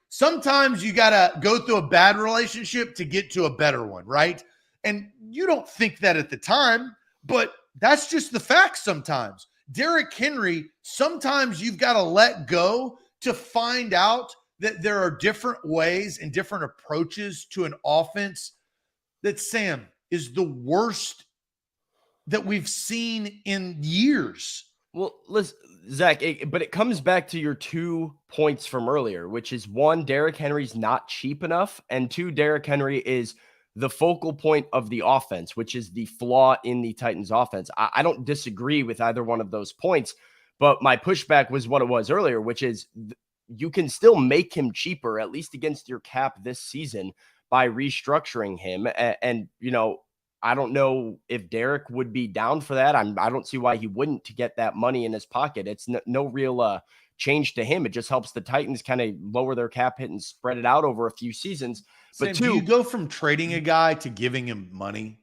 Speaker 1: sometimes you got to go through a bad relationship to get to a better one, right? And you don't think that at the time, but that's just the facts sometimes. Derrick Henry, sometimes you've got to let go to find out that there are different ways and different approaches to an offense that, Sam, is the worst that we've seen in years.
Speaker 2: Well, listen, Zach, but it comes back to your 2 points from earlier, which is 1, Derrick Henry's not cheap enough, and 2, Derrick Henry is the focal point of the offense, which is the flaw in the Titans offense. I don't disagree with either one of those points, but my pushback was what it was earlier, which is you can still make him cheaper, at least against your cap this season, by restructuring him. And you know, I don't know if Derrick would be down for that. I don't see why he wouldn't to get that money in his pocket. It's no real change to him. It just helps the Titans kind of lower their cap hit and spread it out over a few seasons. But
Speaker 1: Sam, do you go from trading a guy to giving him money?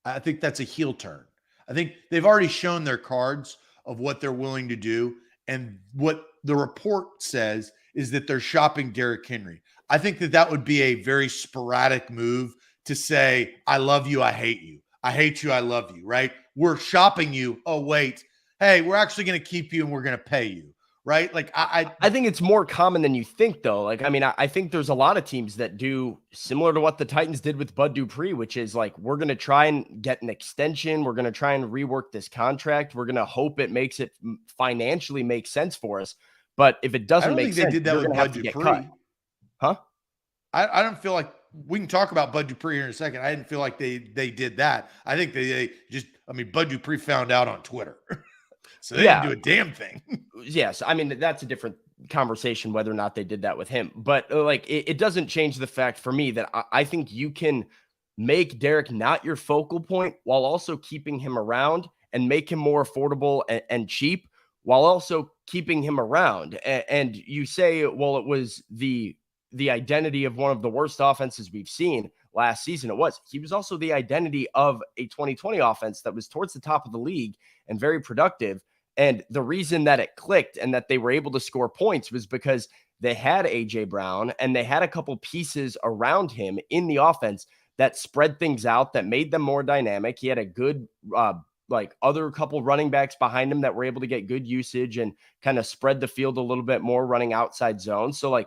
Speaker 1: I think that's a heel turn. I think they've already shown their cards of what they're willing to do. And what the report says is that they're shopping Derrick Henry. I think that would be a very sporadic move to say, I love you, I hate you. I hate you, I love you, right? We're shopping you. Oh, wait. Hey, we're actually going to keep you and we're going to pay you, right? Like I
Speaker 2: think it's more common than you think, though. Like, I mean, I think there's a lot of teams that do similar to what the Titans did with Bud Dupree, which is like, we're going to try and get an extension. We're going to try and rework this contract. We're going to hope it makes it financially make sense for us. But if it doesn't make sense,
Speaker 1: they did that with Bud Dupree.
Speaker 2: Huh?
Speaker 1: I don't feel like we can talk about Bud Dupree here in a second. I didn't feel like they did that. I think they just, I mean, Bud Dupree found out on Twitter. So they didn't do a damn thing.
Speaker 2: Yes. I mean, that's a different conversation, whether or not they did that with him. But like, it doesn't change the fact for me that I think you can make Derrick not your focal point while also keeping him around and make him more affordable and cheap while also keeping him around. And you say, well, it was the identity of one of the worst offenses we've seen last season. He was also the identity of a 2020 offense that was towards the top of the league and very productive. And the reason that it clicked and that they were able to score points was because they had AJ Brown and they had a couple pieces around him in the offense that spread things out, that made them more dynamic. He had a good, other couple running backs behind him that were able to get good usage and kind of spread the field a little bit more, running outside zones. So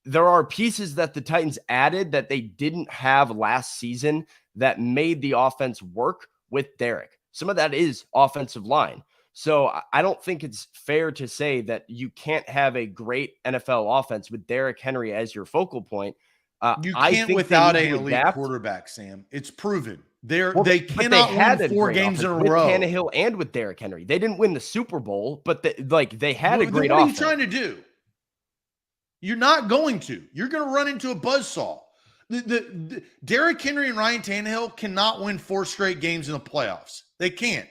Speaker 2: there are pieces that the Titans added that they didn't have last season that made the offense work with Derrick. Some of that is offensive line. So I don't think it's fair to say that you can't have a great NFL offense with Derrick Henry as your focal point.
Speaker 1: You can't without an elite quarterback, Sam. It's proven. They cannot win 4 games in a row.
Speaker 2: With Tannehill and with Derrick Henry. They didn't win the Super Bowl, but they had a great offense.
Speaker 1: What are you trying to do? You're not going to. You're going to run into a buzzsaw. The Derrick Henry and Ryan Tannehill cannot win 4 straight games in the playoffs. They can't.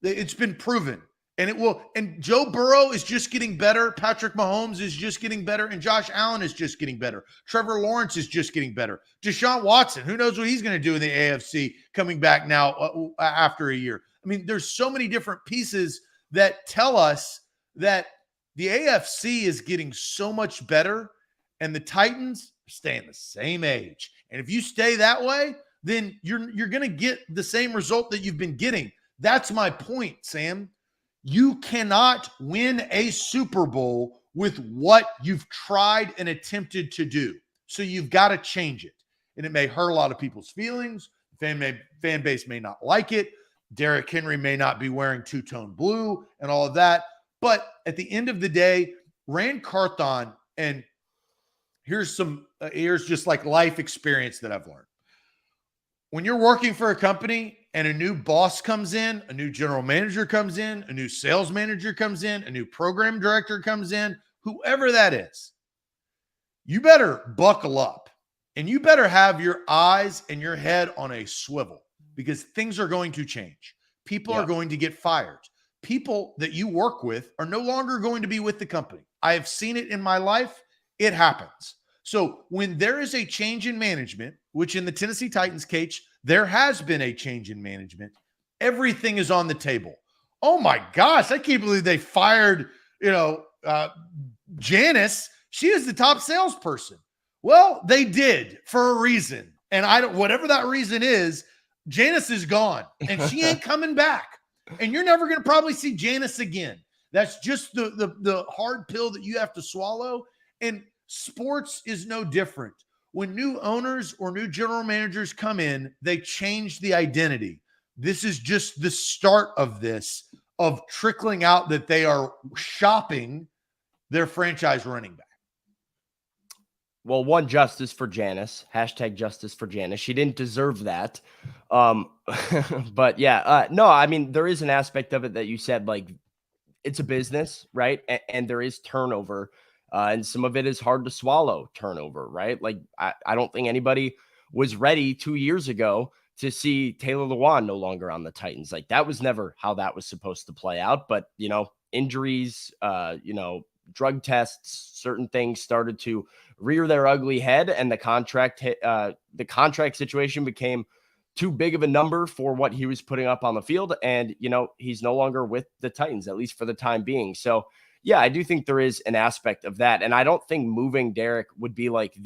Speaker 1: It's been proven. And it will. And Joe Burrow is just getting better. Patrick Mahomes is just getting better. And Josh Allen is just getting better. Trevor Lawrence is just getting better. Deshaun Watson, who knows what he's going to do in the AFC coming back now after a year. I mean, there's so many different pieces that tell us that the AFC is getting so much better and the Titans are staying the same age. And if you stay that way, then you're going to get the same result that you've been getting. That's my point, Sam. You cannot win a Super Bowl with what you've tried and attempted to do. So you've got to change it. And it may hurt a lot of people's feelings. Fan base may not like it. Derrick Henry may not be wearing two-tone blue and all of that. But at the end of the day, Rand Carthon, and here's just like life experience that I've learned. When you're working for a company and a new boss comes in, a new general manager comes in, a new sales manager comes in, a new program director comes in, whoever that is, you better buckle up and you better have your eyes and your head on a swivel because things are going to change. People are going to get fired. People that you work with are no longer going to be with the company. I have seen it in my life. It happens. So when there is a change in management, which in the Tennessee Titans case, there has been a change in management, everything is on the table. Oh my gosh, I can't believe they fired, Janice. She is the top salesperson. Well, they did for a reason. And whatever that reason is, Janice is gone and she ain't coming back. And you're never going to probably see Janice again. That's just the hard pill that you have to swallow. And sports is no different. When new owners or new general managers come in, they change the identity. This is just the start of this, of trickling out that they are shopping their franchise running back.
Speaker 2: Well, one, justice for Janice. Hashtag justice for Janice. She didn't deserve that. But yeah, no, I mean, there is an aspect of it that you said, like, it's a business, right? And there is turnover. And some of it is hard to swallow, turnover, right? Like, I don't think anybody was ready 2 years ago to see Taylor Lewan no longer on the Titans. Like, that was never how that was supposed to play out. But, injuries, drug tests, certain things started to rear their ugly head, and the contract situation became too big of a number for what he was putting up on the field. And, he's no longer with the Titans, at least for the time being. So, yeah, I do think there is an aspect of that. And I don't think moving Derrick would be like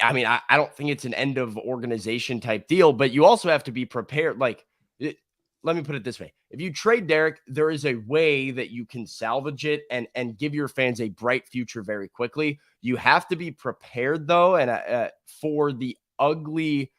Speaker 2: I don't think it's an end of organization type deal, but you also have to be prepared. Like, let me put it this way. If you trade Derrick, there is a way that you can salvage it and give your fans a bright future very quickly. You have to be prepared, though, and for the ugly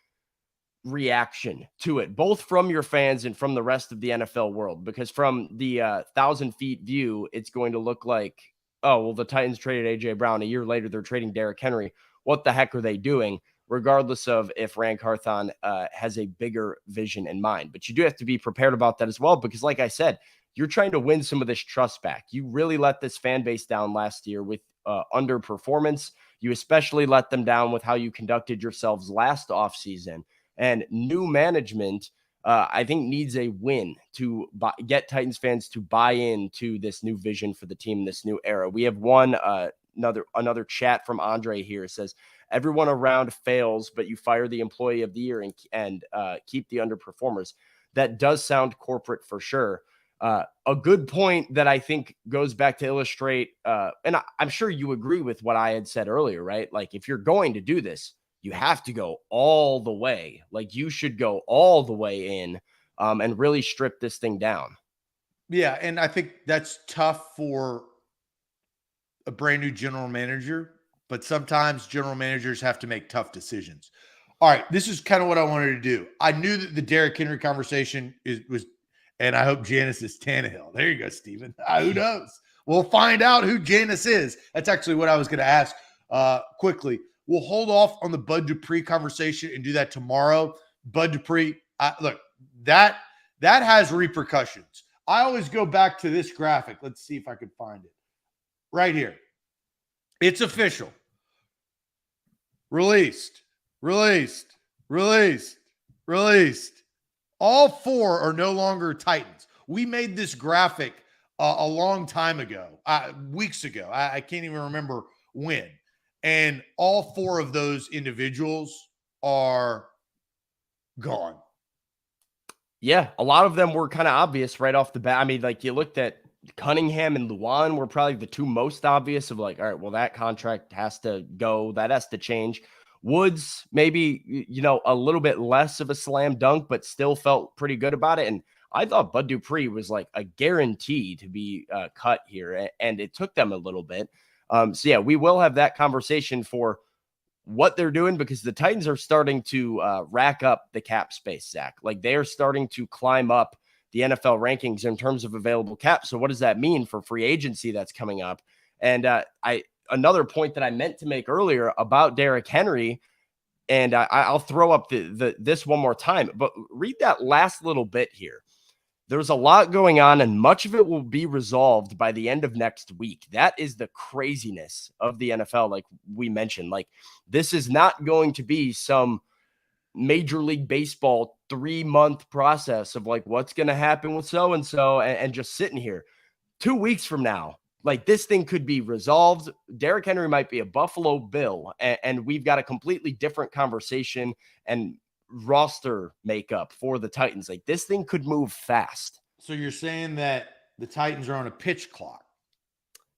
Speaker 2: reaction to it, both from your fans and from the rest of the NFL world, because from the 1,000 feet view, it's going to look like, oh, well, the Titans traded AJ Brown. A year later, they're trading Derrick Henry. What the heck are they doing? Regardless of if Rand Carthon has a bigger vision in mind. But you do have to be prepared about that as well, because like I said, you're trying to win some of this trust back. You really let this fan base down last year with underperformance. You especially let them down with how you conducted yourselves last offseason. And new management, I think, needs a win to get Titans fans to buy into this new vision for the team, this new era. We have another chat from Andre here. It says, everyone around fails, but you fire the employee of the year and keep the underperformers. That does sound corporate for sure. A good point that I think goes back to illustrate, and I'm sure you agree with what I had said earlier, right? Like, if you're going to do this, you have to go all the way. Like, you should go all the way in and really strip this thing down.
Speaker 1: Yeah, and I think that's tough for a brand new general manager, but sometimes general managers have to make tough decisions. All right, this is kind of what I wanted to do. I knew that the Derrick Henry conversation was, and I hope Janice is Tannehill. There you go, Steven. Who knows? We'll find out who Janice is. That's actually what I was going to ask quickly. We'll hold off on the Bud Dupree conversation and do that tomorrow. Bud Dupree, look, that has repercussions. I always go back to this graphic. Let's see if I can find it. Right here. It's official. Released. All four are no longer Titans. We made this graphic a long time ago, weeks ago. I can't even remember when. And all four of those individuals are gone.
Speaker 2: Yeah, a lot of them were kind of obvious right off the bat. I mean, like you looked at Cunningham and Luan were probably the two most obvious of like, all right, well, that contract has to go. That has to change. Woods, maybe, a little bit less of a slam dunk, but still felt pretty good about it. And I thought Bud Dupree was like a guarantee to be cut here. And it took them a little bit. So, yeah, we will have that conversation for what they're doing because the Titans are starting to rack up the cap space, Zach. Like they are starting to climb up the NFL rankings in terms of available cap. So what does that mean for free agency that's coming up? And another point that I meant to make earlier about Derrick Henry, and I'll throw up this one more time, but read that last little bit here. There's a lot going on, and much of it will be resolved by the end of next week. That is the craziness of the NFL, like we mentioned. Like, this is not going to be some Major League Baseball 3-month process of like what's going to happen with so-and-so and just sitting here. 2 weeks from now, like this thing could be resolved. Derrick Henry might be a Buffalo Bill, and we've got a completely different conversation and roster makeup for the Titans. Like this thing could move fast.
Speaker 1: So you're saying that the Titans are on a pitch clock?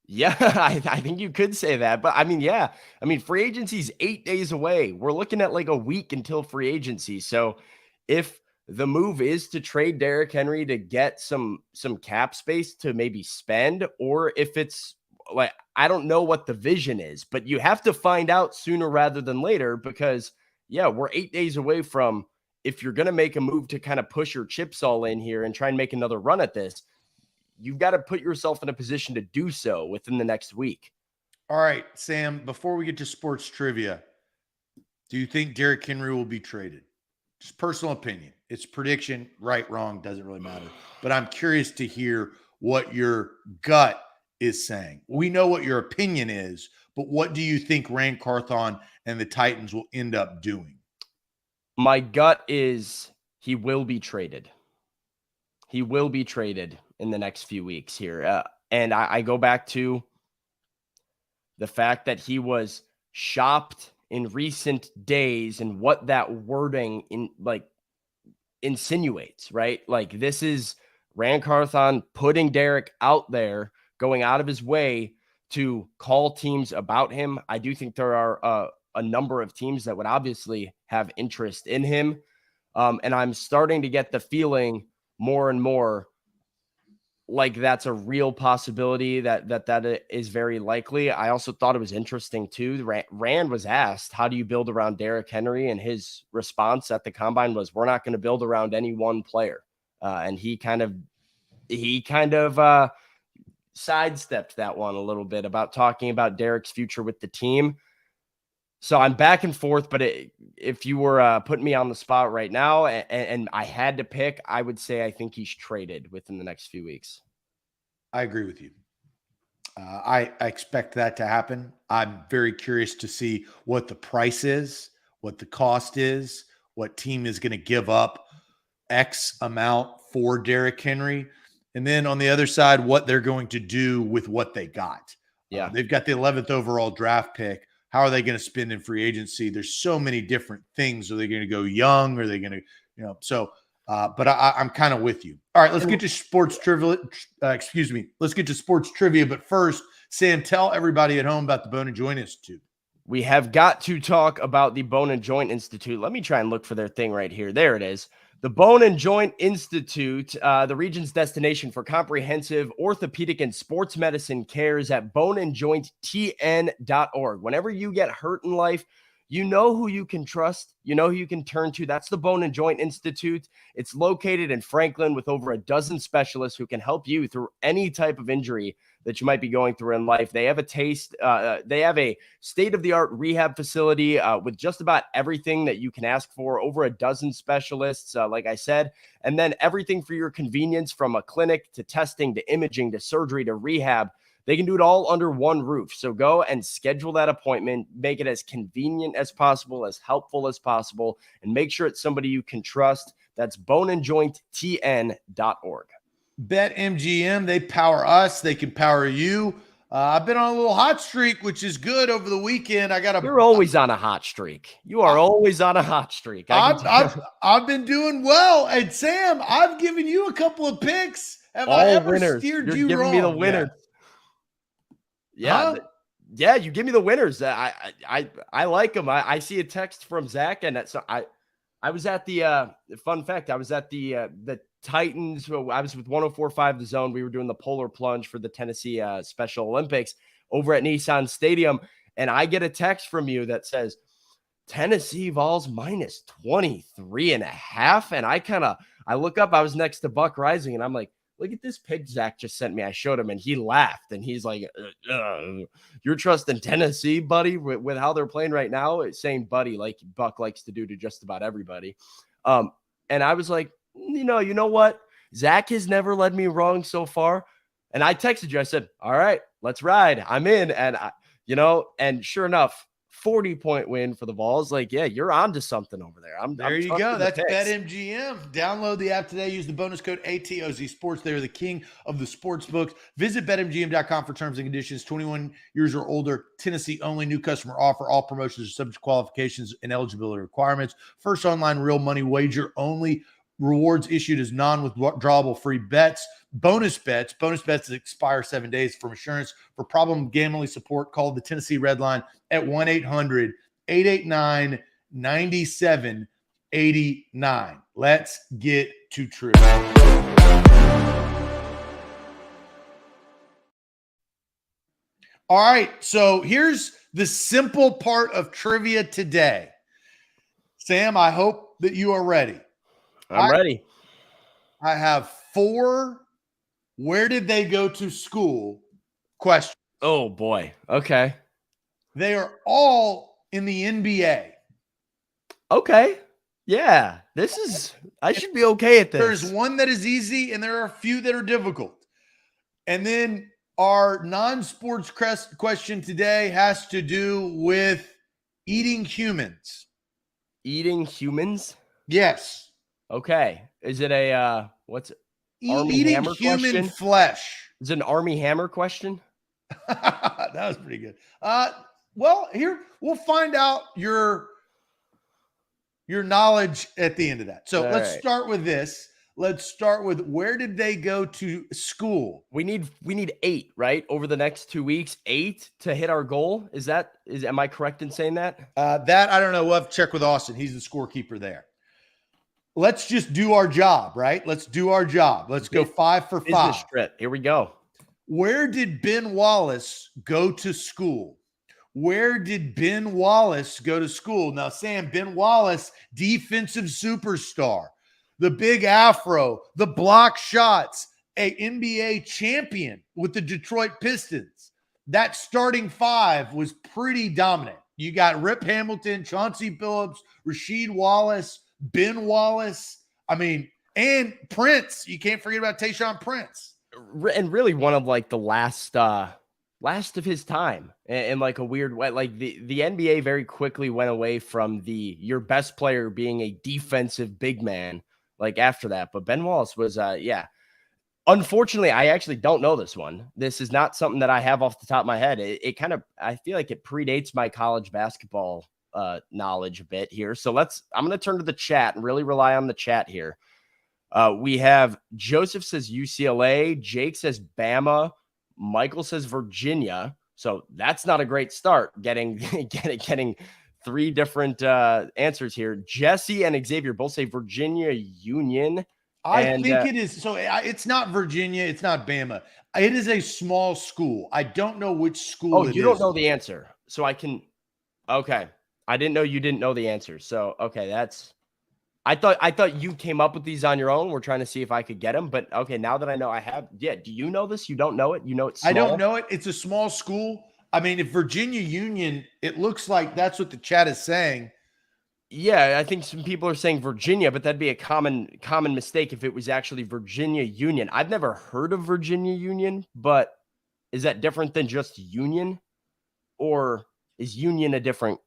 Speaker 2: Yeah, I think you could say that. But I mean, yeah. I mean, free agency is 8 days away. We're looking at like a week until free agency. So if the move is to trade Derrick Henry to get some cap space to maybe spend, or if it's like, I don't know what the vision is, but you have to find out sooner rather than later because yeah, we're 8 days away from if you're going to make a move to kind of push your chips all in here and try and make another run at this, you've got to put yourself in a position to do so within the next week.
Speaker 1: All right, Sam, before we get to sports trivia, do you think Derrick Henry will be traded? Just personal opinion. It's prediction, right, wrong, doesn't really matter. But I'm curious to hear what your gut is saying. We know what your opinion is, but what do you think Rand Carthon and the Titans will end up doing?
Speaker 2: My gut is he will be traded. He will be traded in the next few weeks here. And I go back to the fact that he was shopped in recent days and what that wording insinuates, right? Like this is Rand Carthon putting Derrick out there, going out of his way to call teams about him. I do think there are a number of teams that would obviously have interest in him. And I'm starting to get the feeling more and more like that's a real possibility that is very likely. I also thought it was interesting too. Rand was asked, how do you build around Derrick Henry? And his response at the combine was, we're not going to build around any one player. And he kind of sidestepped that one a little bit about talking about Derrick's future with the team. So I'm back and forth, but if you were putting me on the spot right now and I had to pick, I would say I think he's traded within the next few weeks.
Speaker 1: I agree with you. I expect that to happen. I'm very curious to see what the price is, what the cost is, what team is going to give up X amount for Derrick Henry. And then on the other side, what they're going to do with what they got.
Speaker 2: Yeah.
Speaker 1: They've got the 11th overall draft pick. How are they going to spend in free agency? There's so many different things. Are they going to go young? Are they going to, but I'm kind of with you. All right, let's get to sports trivia. Let's get to sports trivia. But first, Sam, tell everybody at home about the Bone and Joint Institute.
Speaker 2: We have got to talk about the Bone and Joint Institute. Let me try and look for their thing right here. There it is. The Bone and Joint Institute, the region's destination for comprehensive orthopedic and sports medicine care, is at boneandjointtn.org. Whenever you get hurt in life, you know who you can trust. You know who you can turn to. That's the Bone and Joint Institute. It's located in Franklin with over a dozen specialists who can help you through any type of injury that you might be going through in life. They have a state-of-the-art rehab facility with just about everything that you can ask for, over a dozen specialists, like I said, and then everything for your convenience, from a clinic to testing to imaging to surgery to rehab. They can do it all under one roof. So go and schedule that appointment, make it as convenient as possible, as helpful as possible, and make sure it's somebody you can trust. That's boneandjointtn.org.
Speaker 1: BetMGM, they power us. They can power you. I've been on a little hot streak, which is good over the weekend.
Speaker 2: You're always on a hot streak. You are always on a hot streak.
Speaker 1: I've been doing well. And Sam, I've given you a couple of picks. Have I ever steered
Speaker 2: You're
Speaker 1: you
Speaker 2: giving
Speaker 1: wrong?
Speaker 2: me the winners. Yeah. Yeah, you give me the winners. I like them. I see a text from Zach, and I was at the fun fact. I was at the Titans. I was with 104.5 The Zone. We were doing the polar plunge for the Tennessee Special Olympics over at Nissan Stadium, and I get a text from you that says Tennessee Vols minus 23.5, and I look up. I was next to Buck Rising, and I'm like, look at this pick Zach just sent me. I showed him, and he laughed, and he's like, you're trusting Tennessee, buddy, with how they're playing right now? It's saying buddy like Buck likes to do to just about everybody. And I was like, you know what? Zach has never led me wrong so far. And I texted you. I said, all right, let's ride. I'm in. And, and sure enough, 40-point win for the Vols. Like, yeah, you're on to something over there.
Speaker 1: There you go. That's BetMGM. Download the app today. Use the bonus code ATOZ Sports. They are the king of the sports books. Visit BetMGM.com for terms and conditions. 21 years or older, Tennessee only. New customer offer. All promotions are subject to qualifications and eligibility requirements. First online real money wager only. Rewards issued as non-withdrawable free bets. Bonus bets that expire 7 days. For insurance for problem gambling support, call the Tennessee Red Line at 1-800-889-9789. Let's get to true. All right, so here's the simple part of trivia today. Sam, I hope that you are ready.
Speaker 2: I'm ready.
Speaker 1: I have 4 where did they go to school questions.
Speaker 2: Oh, boy. Okay.
Speaker 1: They are all in the NBA.
Speaker 2: Okay. Yeah. I should be okay at this.
Speaker 1: There's one that is easy, and there are a few that are difficult. And then our non-sports question today has to do with eating humans.
Speaker 2: Eating humans?
Speaker 1: Yes.
Speaker 2: Okay. Is it a what's it?
Speaker 1: Eating human flesh?
Speaker 2: Is it an Army Hammer question?
Speaker 1: That was pretty good. Well, here we'll find out your knowledge at the end of that. So let's start with this. Let's start with where did they go to school?
Speaker 2: We need 8, right? Over the next 2 weeks, 8 to hit our goal. Am I correct in saying that?
Speaker 1: That I don't know. We'll have to check with Austin. He's the scorekeeper there. Let's just do our job, right? Let's do our job. Let's go 5 for 5.
Speaker 2: Here we go.
Speaker 1: Where did Ben Wallace go to school? Where did Ben Wallace go to school? Now, Sam, Ben Wallace, defensive superstar, the big afro, the block shots, a NBA champion with the Detroit Pistons. That starting 5 was pretty dominant. You got Rip Hamilton, Chauncey Billups, Rasheed Wallace, Ben Wallace, and Prince. You can't forget about Tayshaun Prince.
Speaker 2: And really one of like the last of his time in like a weird way. Like the NBA very quickly went away from your best player being a defensive big man like after that. But Ben Wallace was, Unfortunately, I actually don't know this one. This is not something that I have off the top of my head. I feel like it predates my college basketball knowledge a bit here. So I'm going to turn to the chat and really rely on the chat here. We have Joseph says UCLA, Jake says Bama, Michael says Virginia. So that's not a great start getting 3 different answers here. Jesse and Xavier both say Virginia Union.
Speaker 1: I think it is. So it's not Virginia. It's not Bama. It is a small school. I don't know which school.
Speaker 2: Oh, you don't know the answer. So I can. Okay. I didn't know you didn't know the answer. So, okay, I thought you came up with these on your own. We're trying to see if I could get them, but okay, now that I know I have, do you know this? You don't know it? You know it's small?
Speaker 1: I don't know it. It's a small school. If Virginia Union, it looks like that's what the chat is saying.
Speaker 2: Yeah, I think some people are saying Virginia, but that'd be a common mistake if it was actually Virginia Union. I've never heard of Virginia Union, but is that different than just Union? Or is Union a different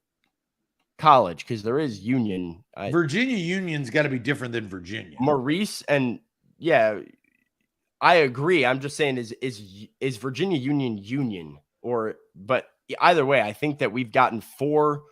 Speaker 2: college? Because there is Union. Virginia
Speaker 1: Union's got to be different than Virginia.
Speaker 2: Maurice and yeah, I agree. I'm just saying is Virginia Union but either way, I think that we've gotten 4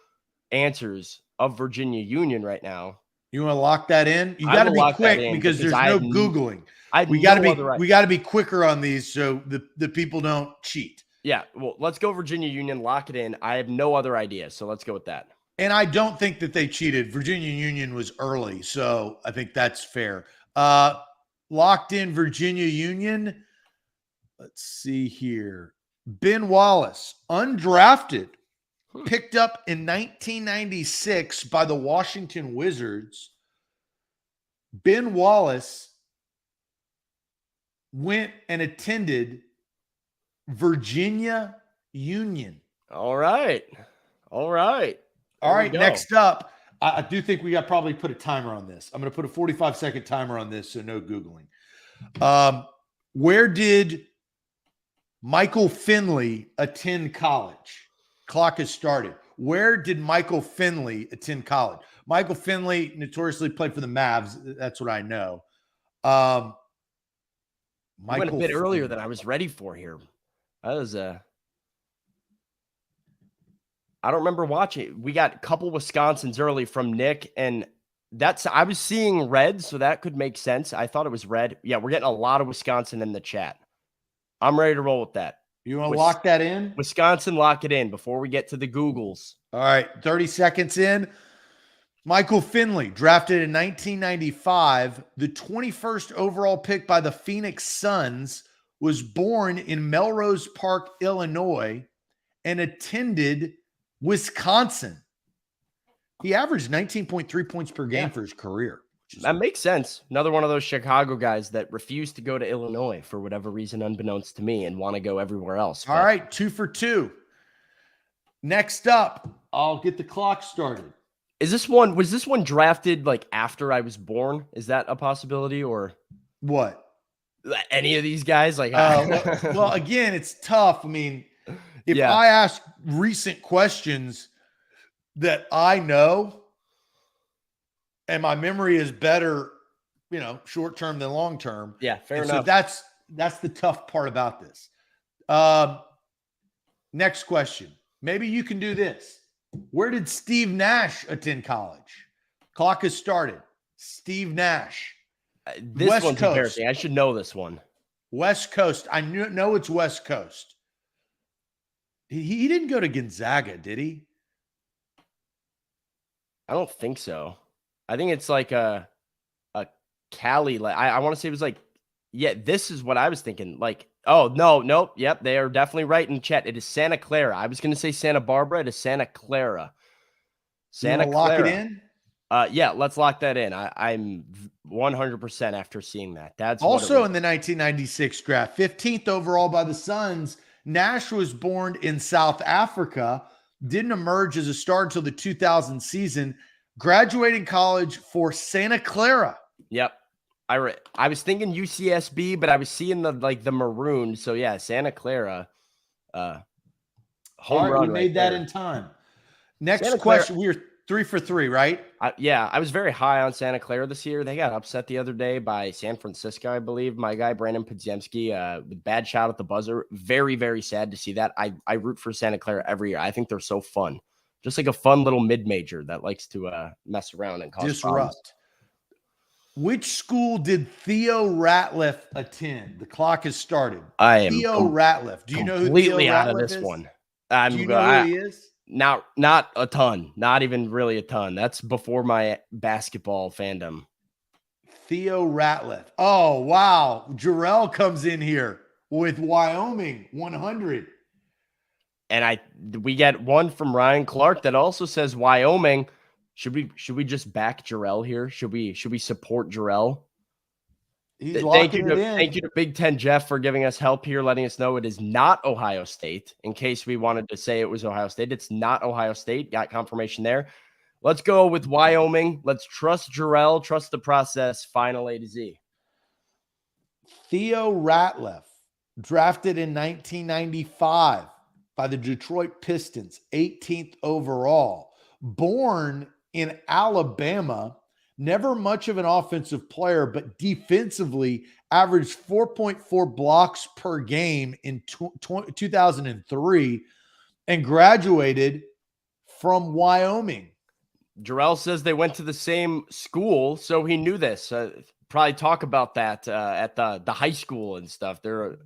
Speaker 2: answers of Virginia Union right now.
Speaker 1: You want to lock that in? You
Speaker 2: I
Speaker 1: got to
Speaker 2: will
Speaker 1: be
Speaker 2: lock that
Speaker 1: quick
Speaker 2: in
Speaker 1: because there's no Googling.
Speaker 2: I have
Speaker 1: We got to
Speaker 2: no
Speaker 1: be
Speaker 2: other
Speaker 1: we got to be quicker on these so the people don't cheat.
Speaker 2: Yeah, well, let's go Virginia Union, lock it in. I have no other idea, so let's go with that.
Speaker 1: And I don't think that they cheated. Virginia Union was early, so I think that's fair. Locked in Virginia Union. Let's see here. Ben Wallace, undrafted, picked up in 1996 by the Washington Wizards. Ben Wallace went and attended Virginia Union.
Speaker 2: All right.
Speaker 1: Next up, I do think we got probably put a timer on this. I'm going to put a 45-second timer on this, so no Googling. Where did Michael Finley attend college? Clock has started. Where did Michael Finley attend college? Michael Finley notoriously played for the Mavs. That's what I know.
Speaker 2: I went a bit earlier than I was ready for here. That was I don't remember watching. We got a couple Wisconsins early from Nick, and I was seeing red, so that could make sense. I thought it was red. Yeah, we're getting a lot of Wisconsin in the chat. I'm ready to roll with that.
Speaker 1: You want to lock that in?
Speaker 2: Wisconsin, lock it in before we get to the Googles.
Speaker 1: All right, 30 seconds in. Michael Finley, drafted in 1995, the 21st overall pick by the Phoenix Suns, was born in Melrose Park, Illinois, and attended Wisconsin. He averaged 19.3 points per game for his career.
Speaker 2: That makes sense. Another one of those Chicago guys that refused to go to Illinois for whatever reason, unbeknownst to me, and want to go everywhere else.
Speaker 1: All right, 2 for 2. Next up, I'll get the clock started.
Speaker 2: Was this one drafted like after I was born? Is that a possibility or
Speaker 1: what?
Speaker 2: Any of these guys? Like,
Speaker 1: well, again, it's tough. I mean, if I ask recent questions that I know and my memory is better, short term than long term.
Speaker 2: Yeah, fair enough.
Speaker 1: So that's the tough part about this. Next question. Maybe you can do this. Where did Steve Nash attend college? Clock has started. Steve Nash.
Speaker 2: This West one's Coast. Embarrassing. I should know this one.
Speaker 1: West Coast. I know it's West Coast. He didn't go to Gonzaga, did he?
Speaker 2: I don't think so. I think it's like a Cali. Like I want to say it was like, this is what I was thinking. Like, nope. Yep, they are definitely right in chat. It is Santa Clara. I was going to say Santa Barbara. It is Santa Clara. Santa Clara.
Speaker 1: Lock it in?
Speaker 2: Let's lock that in. I'm 100% after seeing that. That's
Speaker 1: also in the 1996 draft, 15th overall by the Suns. Nash was born in South Africa, didn't emerge as a star until the 2000 season, graduating college for Santa Clara.
Speaker 2: Yep. I was thinking UCSB, but I was seeing the maroon. So yeah, Santa Clara.
Speaker 1: Home run. We made that in time. Next question. We were 3 for 3, right?
Speaker 2: I was very high on Santa Clara this year. They got upset the other day by San Francisco, I believe. My guy Brandon Podziemski, with bad shot at the buzzer. Very, very sad to see that. I root for Santa Clara every year. I think they're so fun. Just like a fun little mid-major that likes to mess around and cause
Speaker 1: disrupt.
Speaker 2: Problems.
Speaker 1: Which school did Theo Ratliff attend? The clock has started.
Speaker 2: Theo
Speaker 1: Ratliff. Do you know who
Speaker 2: completely
Speaker 1: Theo
Speaker 2: out
Speaker 1: Ratliff
Speaker 2: of this
Speaker 1: is?
Speaker 2: one?
Speaker 1: Do you know who he is?
Speaker 2: Not a ton. Not even really a ton. That's before my basketball fandom.
Speaker 1: Theo Ratliff. Oh, wow. Jarrell comes in here with Wyoming 100.
Speaker 2: And we get one from Ryan Clark that also says Wyoming. Should we just back Jarrell here? Should we support Jarrell? Thank you to Big Ten Jeff for giving us help here, letting us know it is not Ohio State. In case we wanted to say it was Ohio State, it's not Ohio State. Got confirmation there. Let's go with Wyoming. Let's trust Jarrell, trust the process. Final A to Z.
Speaker 1: Theo Ratliff, drafted in 1995 by the Detroit Pistons, 18th overall. Born in Alabama, Never much of an offensive player, but defensively averaged 4.4 blocks per game in 2003 and graduated from Wyoming.
Speaker 2: Jarrell says they went to the same school, so he knew this. Probably talk about that at the high school and stuff. They're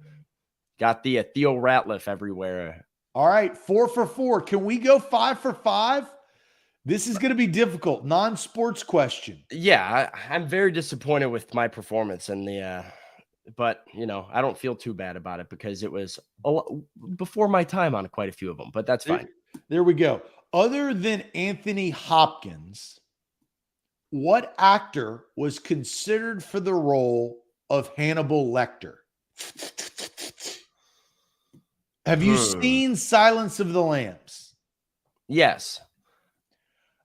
Speaker 2: got the Theo Ratliff everywhere.
Speaker 1: All right, 4 for 4. Can we go 5 for 5? This is going to be difficult. Non-sports question.
Speaker 2: Yeah, I'm very disappointed with my performance in the but, I don't feel too bad about it because it was before my time on quite a few of them, but that's fine.
Speaker 1: There we go. Other than Anthony Hopkins, what actor was considered for the role of Hannibal Lecter? Have you seen Silence of the Lambs?
Speaker 2: Yes.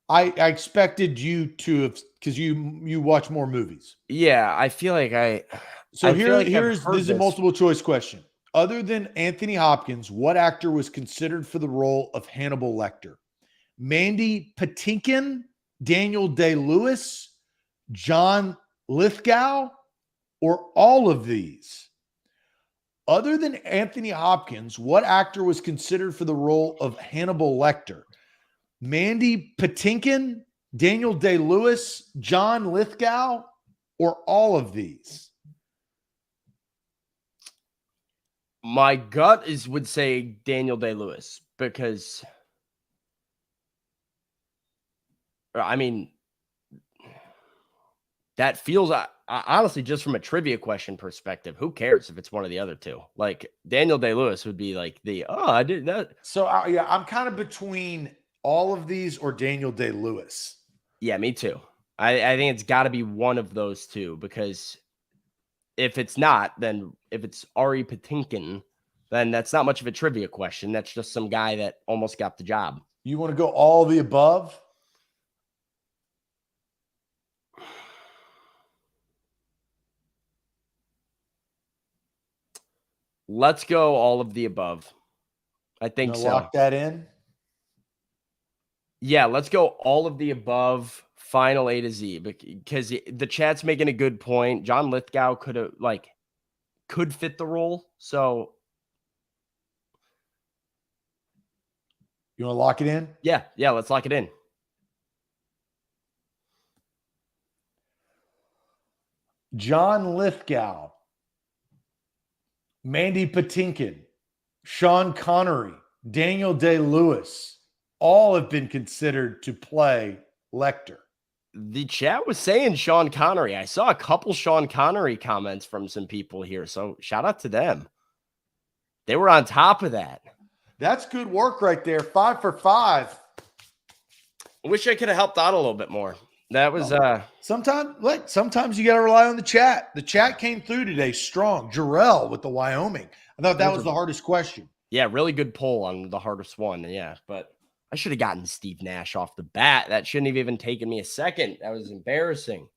Speaker 1: I expected you to have, because you watch more movies.
Speaker 2: Yeah, I feel like
Speaker 1: this is a multiple choice question. Other than Anthony Hopkins, what actor was considered for the role of Hannibal Lecter? Mandy Patinkin, Daniel Day-Lewis, John Lithgow, or all of these? Other than Anthony Hopkins, what actor was considered for the role of Hannibal Lecter? Mandy Patinkin, Daniel Day-Lewis, John Lithgow, or all of these?
Speaker 2: My gut would say Daniel Day-Lewis because, I mean, that feels honestly, just from a trivia question perspective, who cares if it's one of the other two? Like Daniel Day-Lewis would be like I did that.
Speaker 1: So I'm kind of between all of these or Daniel Day-Lewis.
Speaker 2: Yeah, me too. I think it's got to be one of those two because if it's not, then if it's Ari Patinkin, then that's not much of a trivia question. That's just some guy that almost got the job.
Speaker 1: You want to go all the above?
Speaker 2: Let's go all of the above. I think so.
Speaker 1: Lock that in?
Speaker 2: Yeah, let's go all of the above, final A to Z, because the chat's making a good point. John Lithgow could fit the role. So
Speaker 1: you want to lock it in?
Speaker 2: Yeah, let's lock it in.
Speaker 1: John Lithgow, Mandy Patinkin, Sean Connery, Daniel Day-Lewis, all have been considered to play Lecter.
Speaker 2: The chat was saying Sean Connery. I saw a couple Sean Connery comments from some people here, so shout out to them. They were on top of that.
Speaker 1: That's good work right there. 5 for 5.
Speaker 2: I wish I could have helped out a little bit more. That was
Speaker 1: sometimes you got to rely on the chat. The chat came through today strong. Jarrell with the Wyoming. I thought that was the hardest question.
Speaker 2: Yeah, really good poll on the hardest one. Yeah, but I should have gotten Steve Nash off the bat. That shouldn't have even taken me a second. That was embarrassing.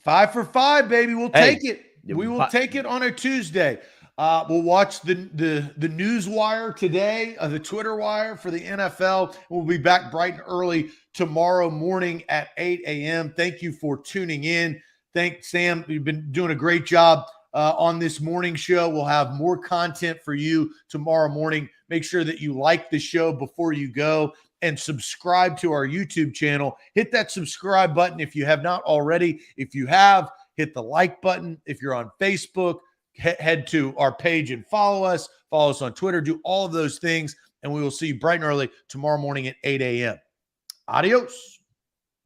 Speaker 1: 5 for 5, baby. We'll take it. We will take it on a Tuesday. We'll watch the news wire today, the Twitter wire for the NFL. We'll be back bright and early tomorrow morning at 8 a.m. Thank you for tuning in. Thanks, Sam. You've been doing a great job on this morning show. We'll have more content for you tomorrow morning. Make sure that you like the show before you go and subscribe to our YouTube channel. Hit that subscribe button if you have not already. If you have, hit the like button. If you're on Facebook, head to our page and follow us. Follow us on Twitter. Do all of those things, and we will see you bright and early tomorrow morning at 8 a.m. Adios.